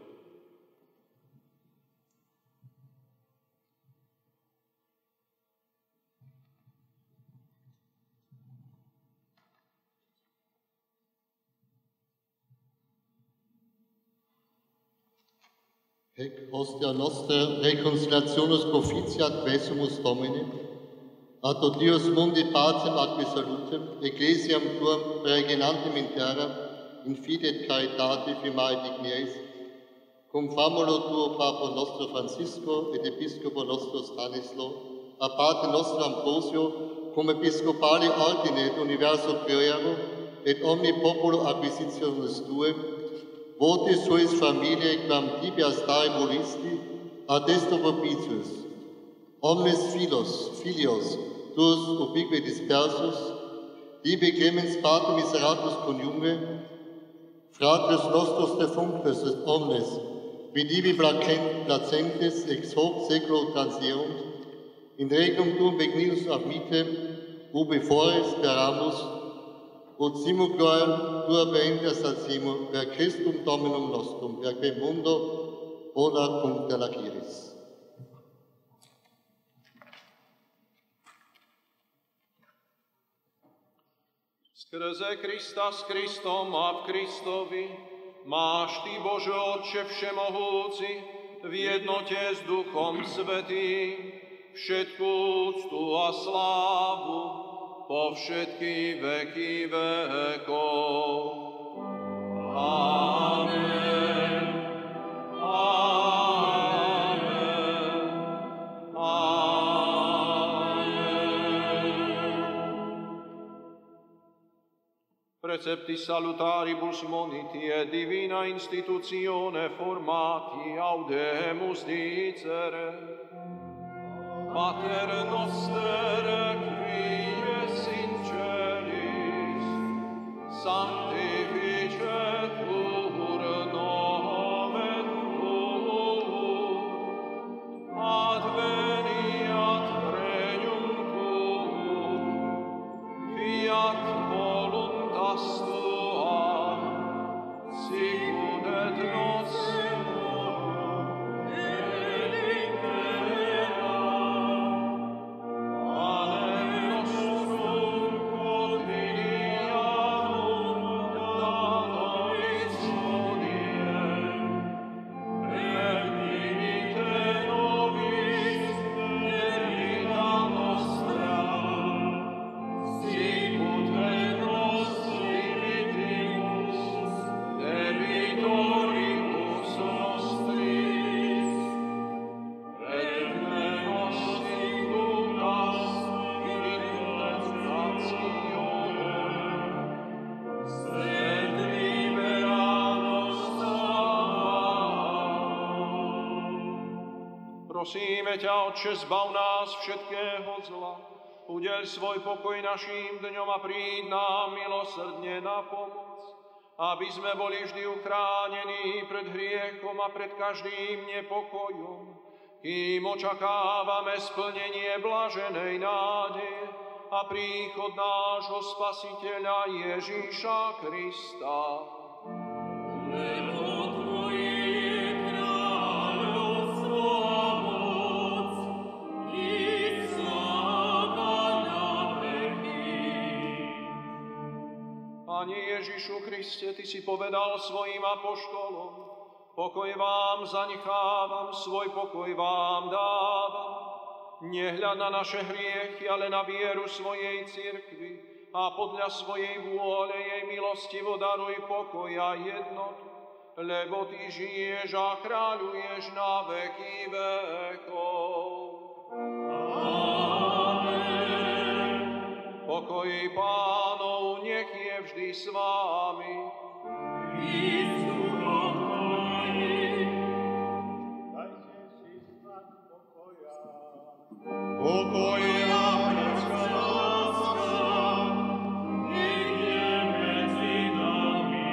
Hec hostia nostra reconciliationis propitiat quesumus Domini, ad Dios mundi pacem acque salutem, ecclesiam tuam regenantem in terra, in fide et caritate firmae dignies, cum famulo tuo Papa nostro Francisco et Episcopo nostro Stanislao, a parte nostro Ambrosio, cum episcopali ordine et universo clero, et omni populo acquisitionis tuem, votis suis familiae quam tibias dare volisti, ad esto propitius. Omnes filios, tuos ubique dispersus, tibi clemens pater miseratus coniuge, fratres nostros defunctus et omnes, vidivi placentes ex hoc seculo transierunt, in regnum tuum begninus admitem, ubi fore speramus, ut simul gloriam tua benedicta salsimus, per Christum Dominum nostrum, per quem mundo bona cum delaciris. Skrze Krista s Kristom a v Kristovi máš Ty, Bože Otče všemohúci, v jednote s Duchom Svätým, všetku úctu a slávu po všetky veky vekov. Amen. Amen. Amen. Precepti salutaribus moniti divina institutione formati audemus dicere. Pater noster, qui es in celis, sanctificetur nomen tuum, adveniat regnum tuum, fiat voluntas tua, sicut et nos Amen. Prosíme ťa, Otče, zbav nás všetkého zla. Udeľ svoj pokoj našim dňom a príď nám milosrdne na pomoc, aby sme boli vždy uchránení pred hriechom a pred každým nepokojom, kým očakávame splnenie blaženej nádeje a príchod nášho Spasiteľa Ježíša Krista. Pane Ježišu Kriste, Ty si povedal svojim apoštolom, pokoj vám zanechávam, svoj pokoj vám dávam. Nehľad na naše hriechy, ale na vieru svojej cirkvi a podľa svojej vôle jej milostivo daruj pokoj a jednotu, lebo Ty žiješ a kráľuješ na veky vekov. Amen. Pokoj Pánov nech je vždy s vámi. Pokoj a bratská láska, nech je medzi nami.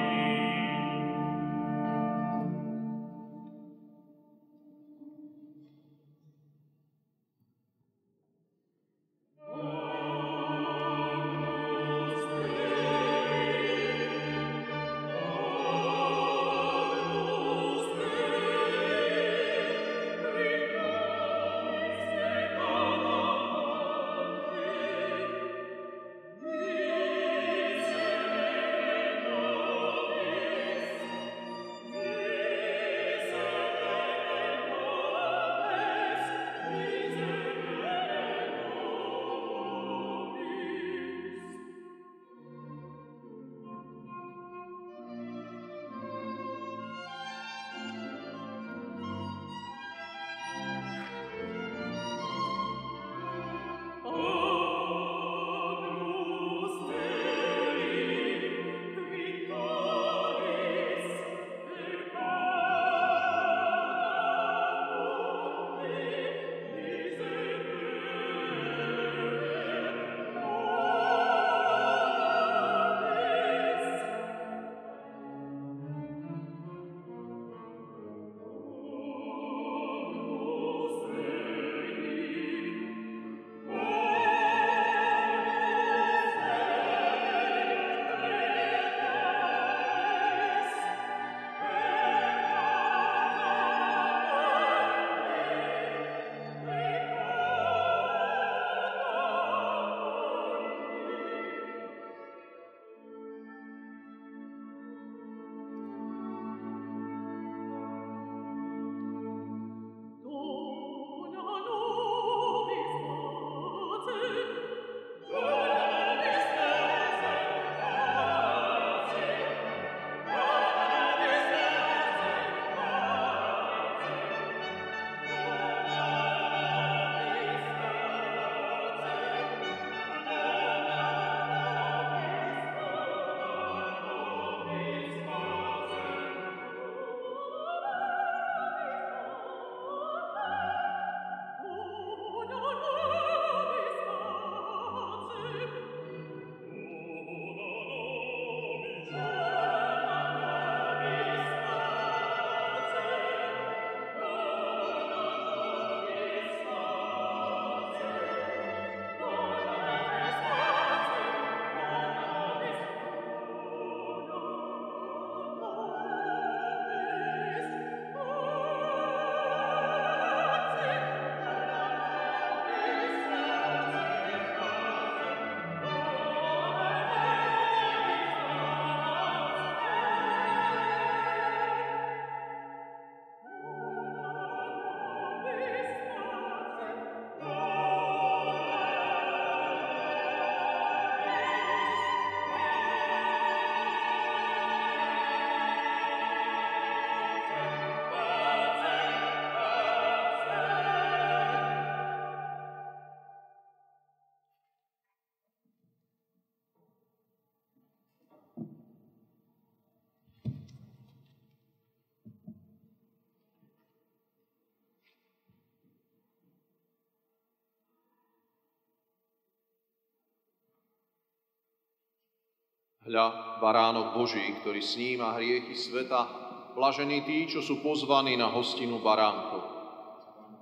Hľa, baránok Boží, ktorý sníma hriechy sveta, blažení tí, čo sú pozvaní na hostinu baránkov.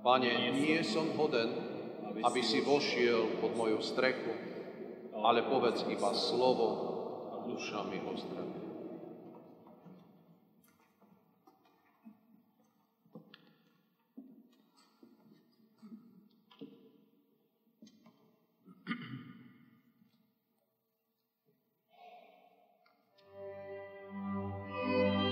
Pane, nie som hoden, aby si vošiel pod moju strechu, ale povedz iba slovo a duša mi ozdraví. Amen.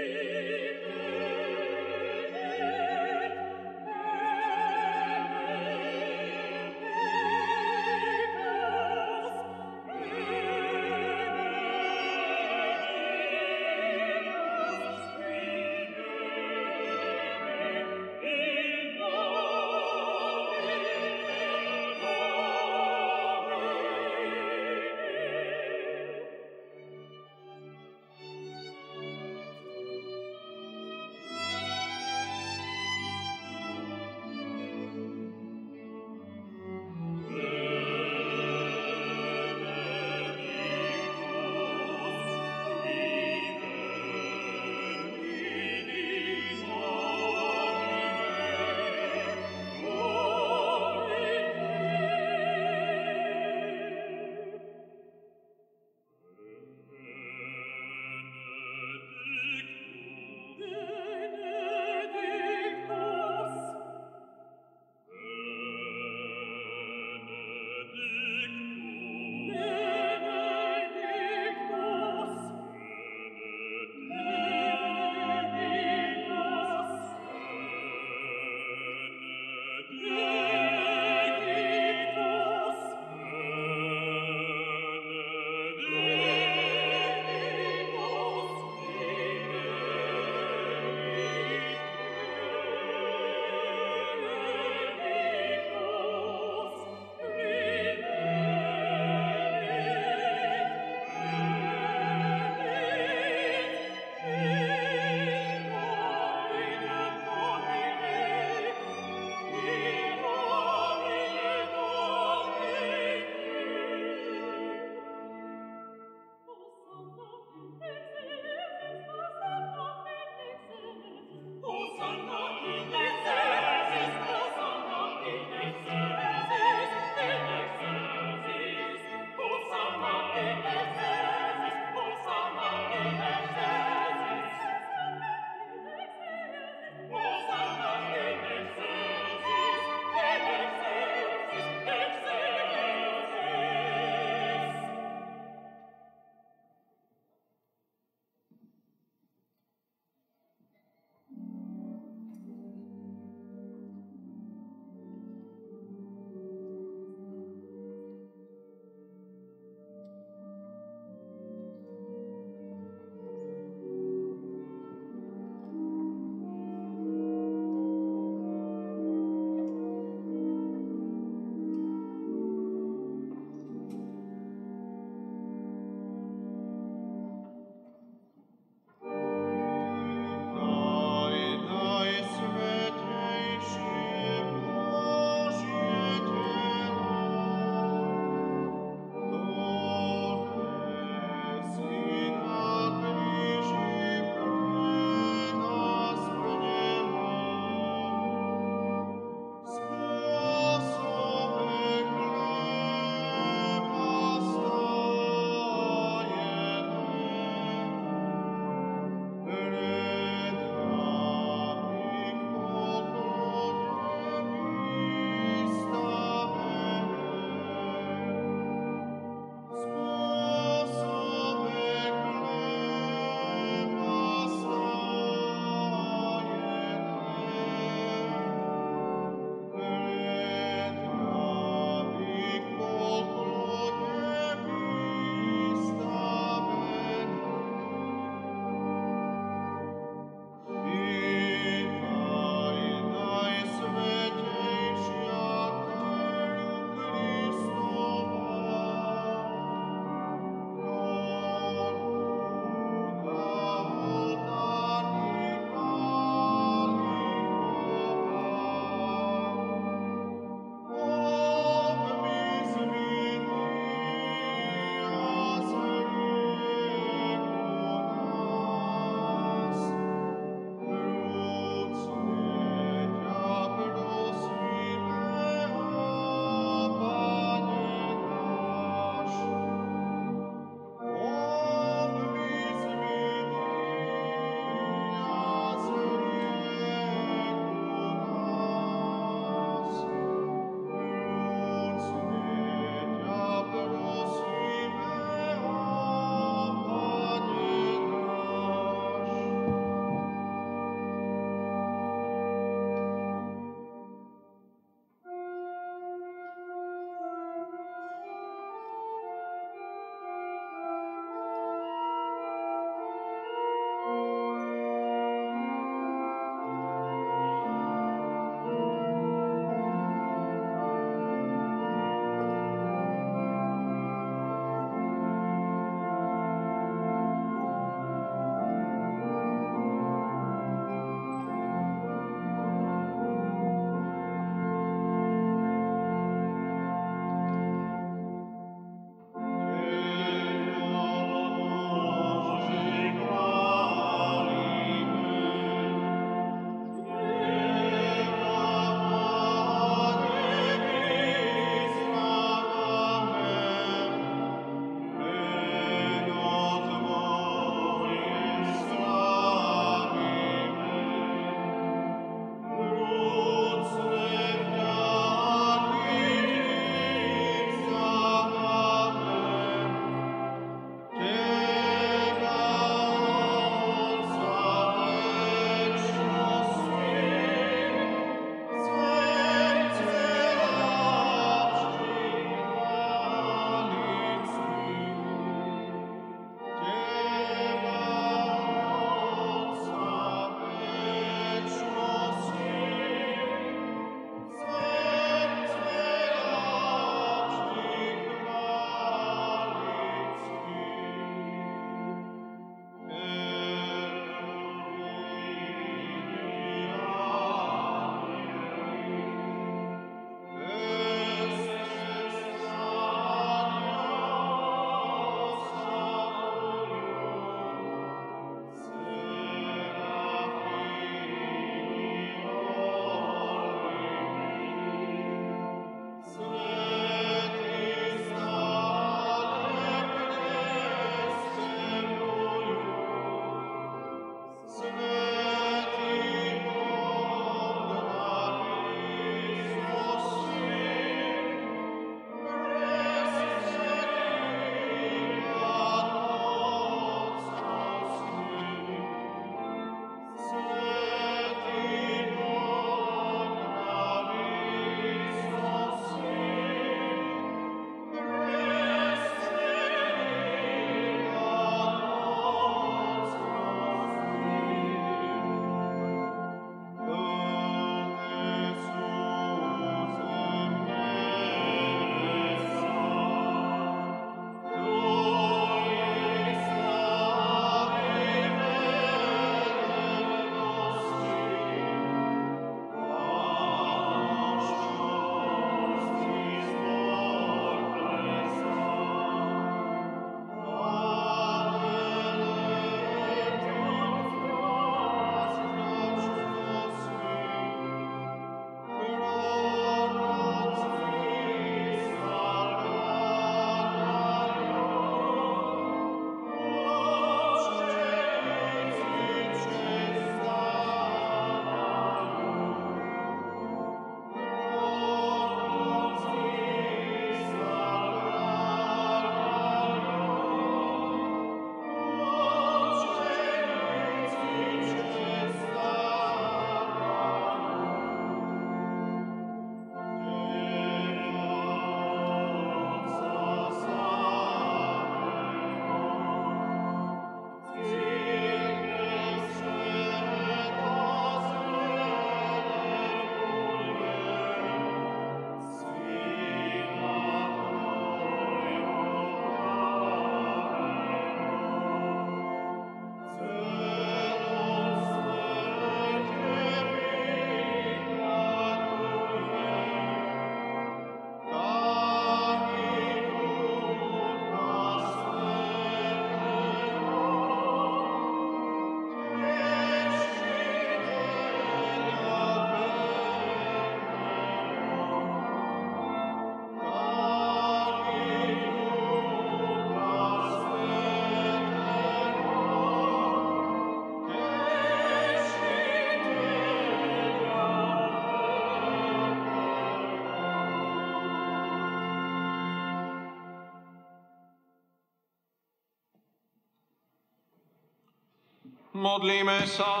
Modlíme sa.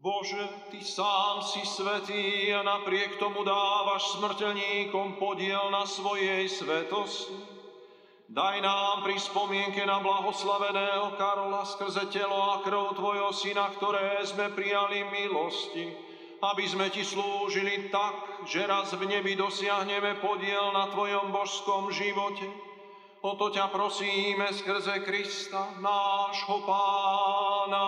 Bože, Ty sám si svätý a napriek tomu dávaš smrteľníkom podiel na svojej svetosti. Daj nám pri spomienke na blahoslaveného Karola skrze telo a krv Tvojho Syna, ktoré sme prijali milosti, aby sme Ti slúžili tak, že raz v nebi dosiahneme podiel na Tvojom božskom živote. O to ťa prosíme skrze Krista, nášho Pána.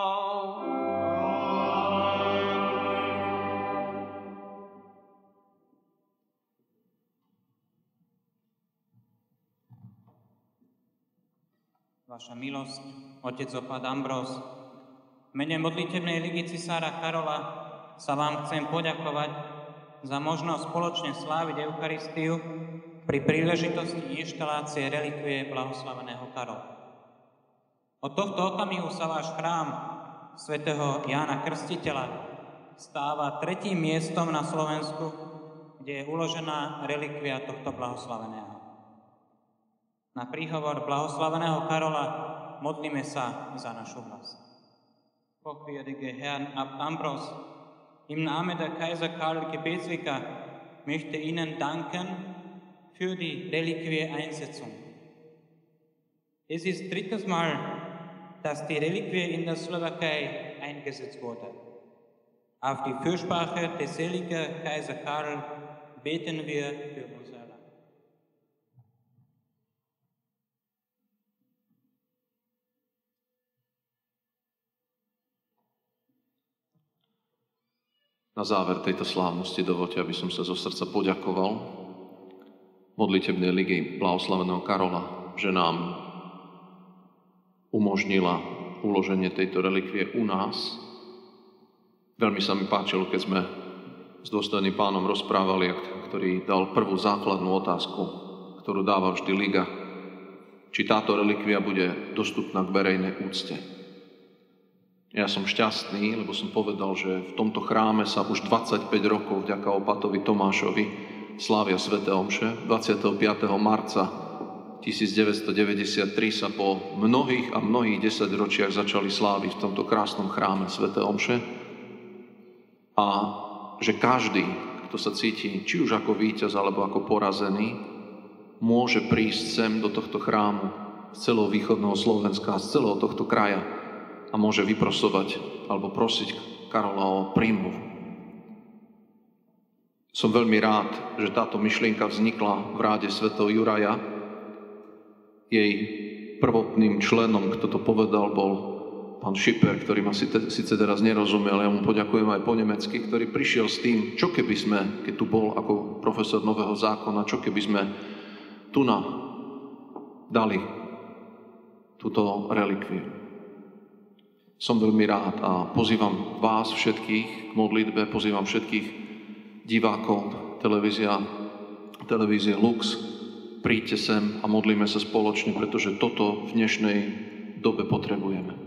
Vaša milosť, otec opad Ambros, v mene modlitebnej ligy cisára Karola sa vám chcem poďakovať za možnosť spoločne sláviť Eucharistiu pri príležitosti inštalácie relikvie blahoslaveného Karola. Od tohto okamihu sa váš chrám svätého Jána Krstiteľa stáva 3. miestom na Slovensku, kde je uložená relikvia tohto blahoslaveného. Na príhovor blahoslaveného Karola modlíme sa za našu vlast. Hochwürdige Herrn Abt Ambros, im Namen der Kaiser Karl Gebetsvicar möchte Ihnen danken für die Reliquie-Einsetzung. Es ist drittes Mal, dass die Reliquie in der Slowakei eingesetzt wurde. Auf die Fürsprache des seligen Kaiser Karl beten wir für unser Land. Na záver tejto slávnosti dovoľte, aby som sa zo srdca poďakoval modlitebnej ligy blahoslaveného Karola, že nám umožnila uloženie tejto relikvie u nás. Veľmi sa mi páčilo, keď sme s dôstojným pánom rozprávali, ktorý dal prvú základnú otázku, ktorú dáva vždy liga, či táto relikvia bude dostupná k verejnej úcte. Ja som šťastný, lebo som povedal, že v tomto chráme sa už 25 rokov vďaka opatovi Tomášovi slávia sväté omše. 25. marca 1993 sa po mnohých a mnohých desaťročiach začali sláviť v tomto krásnom chráme sväté omše. A že každý, kto sa cíti či už ako víťaz alebo ako porazený, môže prísť sem do tohto chrámu z celého východného Slovenska, z celého tohto kraja a môže vyprosovať alebo prosiť Karola o prímluvu. Som veľmi rád, že táto myšlienka vznikla v ráde svätého Juraja. Jej prvotným členom, kto to povedal, bol pán Schipper, ktorý ma síce teraz nerozumel, ja mu poďakujem aj po nemecky, ktorý prišiel s tým, čo keby sme, keď tu bol ako profesor Nového zákona, čo keby sme tu dali túto relikviu. Som veľmi rád a pozývam vás všetkých k modlitbe, pozývam všetkých divákov televízie Lux. Príďte sem a modlíme sa spoločne, pretože toto v dnešnej dobe potrebujeme.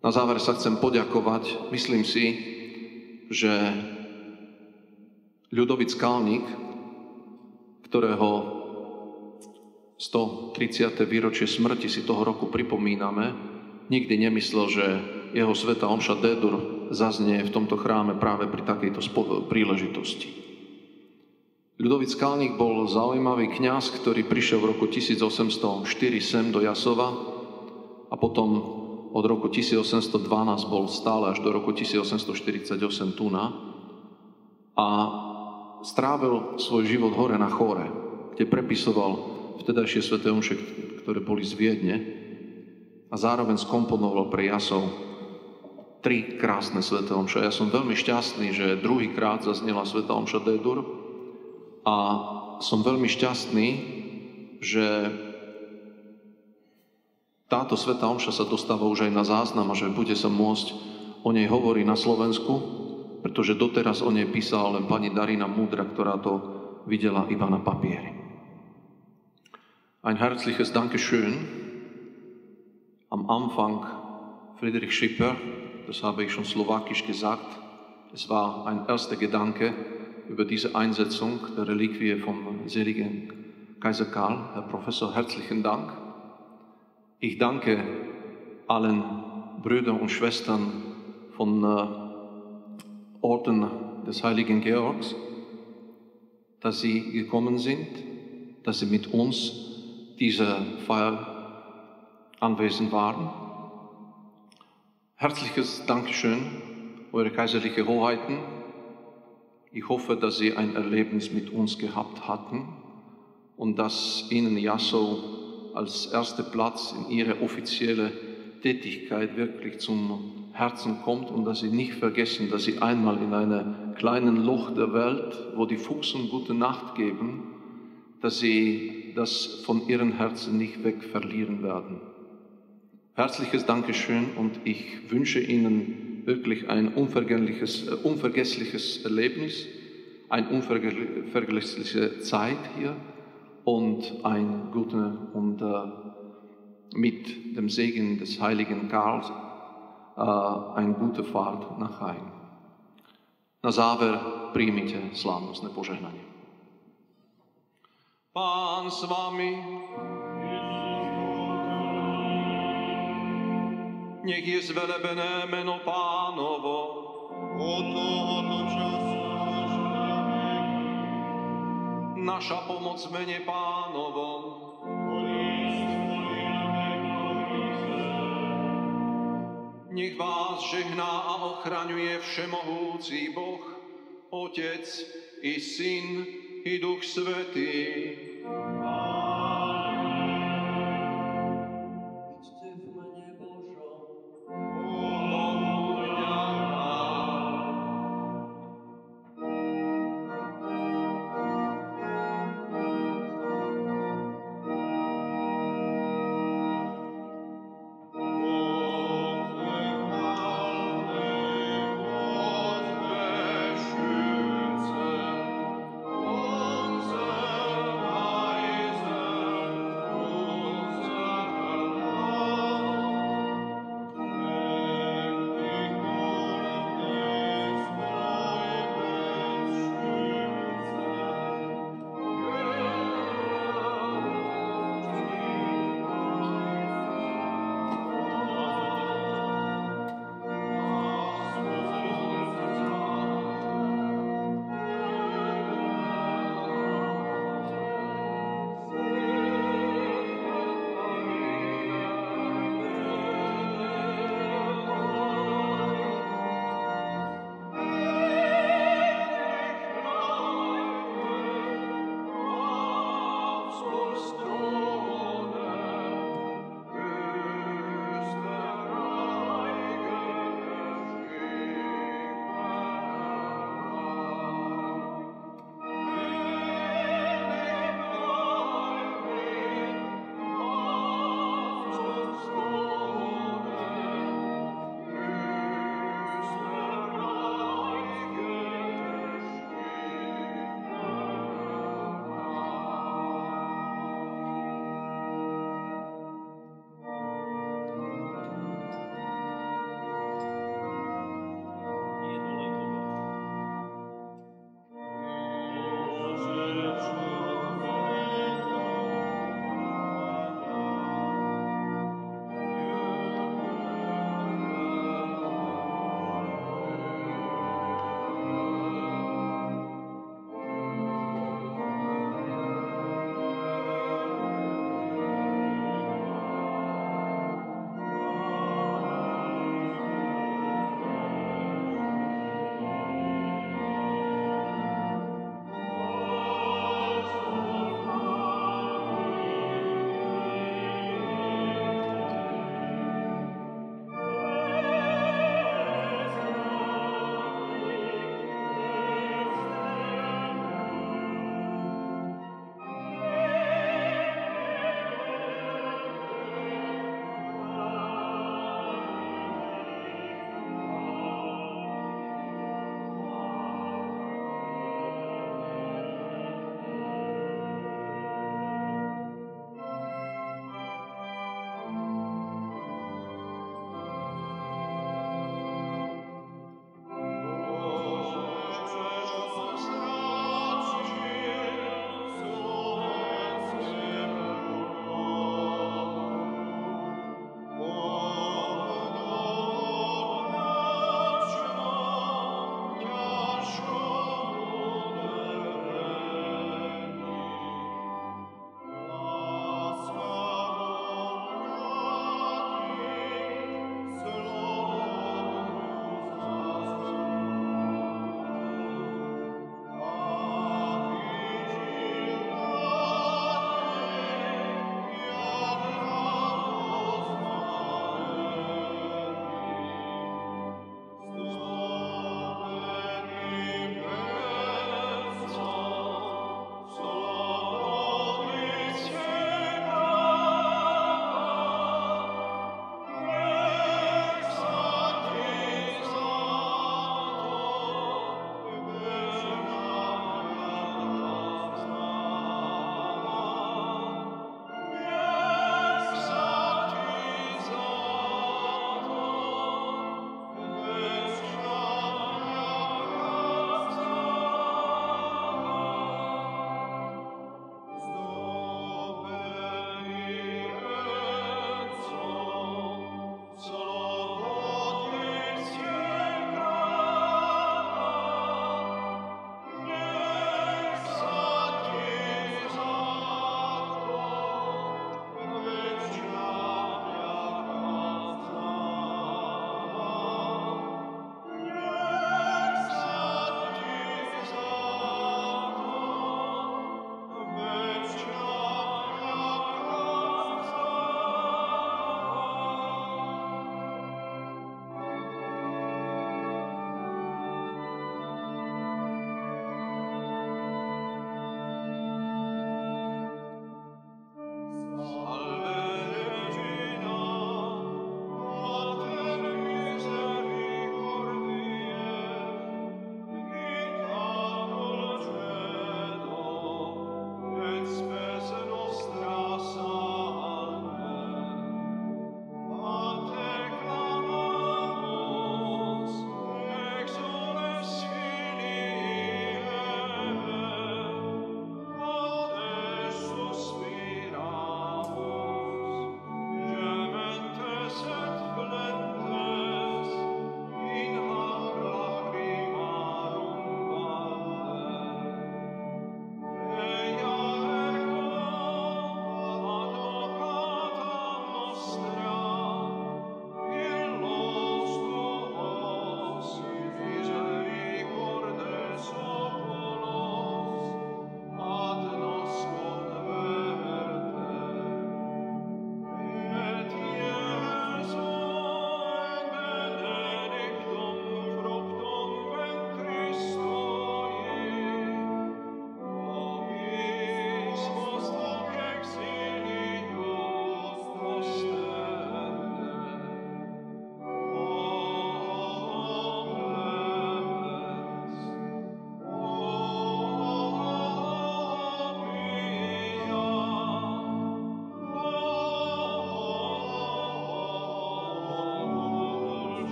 Na záver sa chcem poďakovať. Myslím si, že Ľudovít Skalník, ktorého 130. výročie smrti si toho roku pripomíname, nikdy nemyslel, že jeho svätá omša D-dur zaznie v tomto chráme práve pri takejto príležitosti. Ľudovít Skalník bol zaujímavý kňaz, ktorý prišiel v roku 1804 sem do Jasova a potom od roku 1812 bol stále až do roku 1848 tu a strávil svoj život hore na chóre, kde prepisoval vtedajšie sväté omše, ktoré boli z Viedne, a zároveň skomponoval pre Jasov 3 krásne sväté omše. Ja som veľmi šťastný, že druhýkrát zaznela svätá omša D-dur a som veľmi šťastný, že táto svätá omša sa dostáva už aj na záznam a že bude sa môcť o nej hovoriť na Slovensku, pretože doteraz o nej písala len pani Darina Múdra, ktorá to videla iba na papieri. Ein herzliches Dankeschön. Am Anfang Friedrich Schipper, das habe ich schon slowakisch gesagt, es war ein erster Gedanke über diese Einsetzung der Reliquie vom seligen Kaiser Karl. Herr Professor, herzlichen Dank. Ich danke allen Brüdern und Schwestern von Orden des Heiligen Georgs, dass sie gekommen sind, dass sie mit uns diese Feier anwesend waren. Herzliches Dankeschön, Eure Kaiserliche Hoheiten. Ich hoffe, dass Sie ein Erlebnis mit uns gehabt hatten und dass Ihnen Yasso als erster Platz in Ihre offizielle Tätigkeit wirklich zum Herzen kommt und dass Sie nicht vergessen, dass Sie einmal in einem kleinen Loch der Welt, wo die Fuchsen gute Nacht geben, dass Sie das von Ihren Herzen nicht weg verlieren werden. Herzliches Dankeschön und ich wünsche Ihnen wirklich ein unvergessliches Erlebnis, eine unvergessliche Zeit hier und eine gute und mit dem Segen des heiligen Karls eine gute Fahrt nach Heim. Na záver príjmite slávnostné požehnanie. Pán s vami, nech je zvelebené meno Pánovo. Od tohoto času až na veky. Naša pomoc v mene Pánovom. Nech vás žehná a ochraňuje všemohúci Boh, Otec i Syn i Duch Svätý. Amen.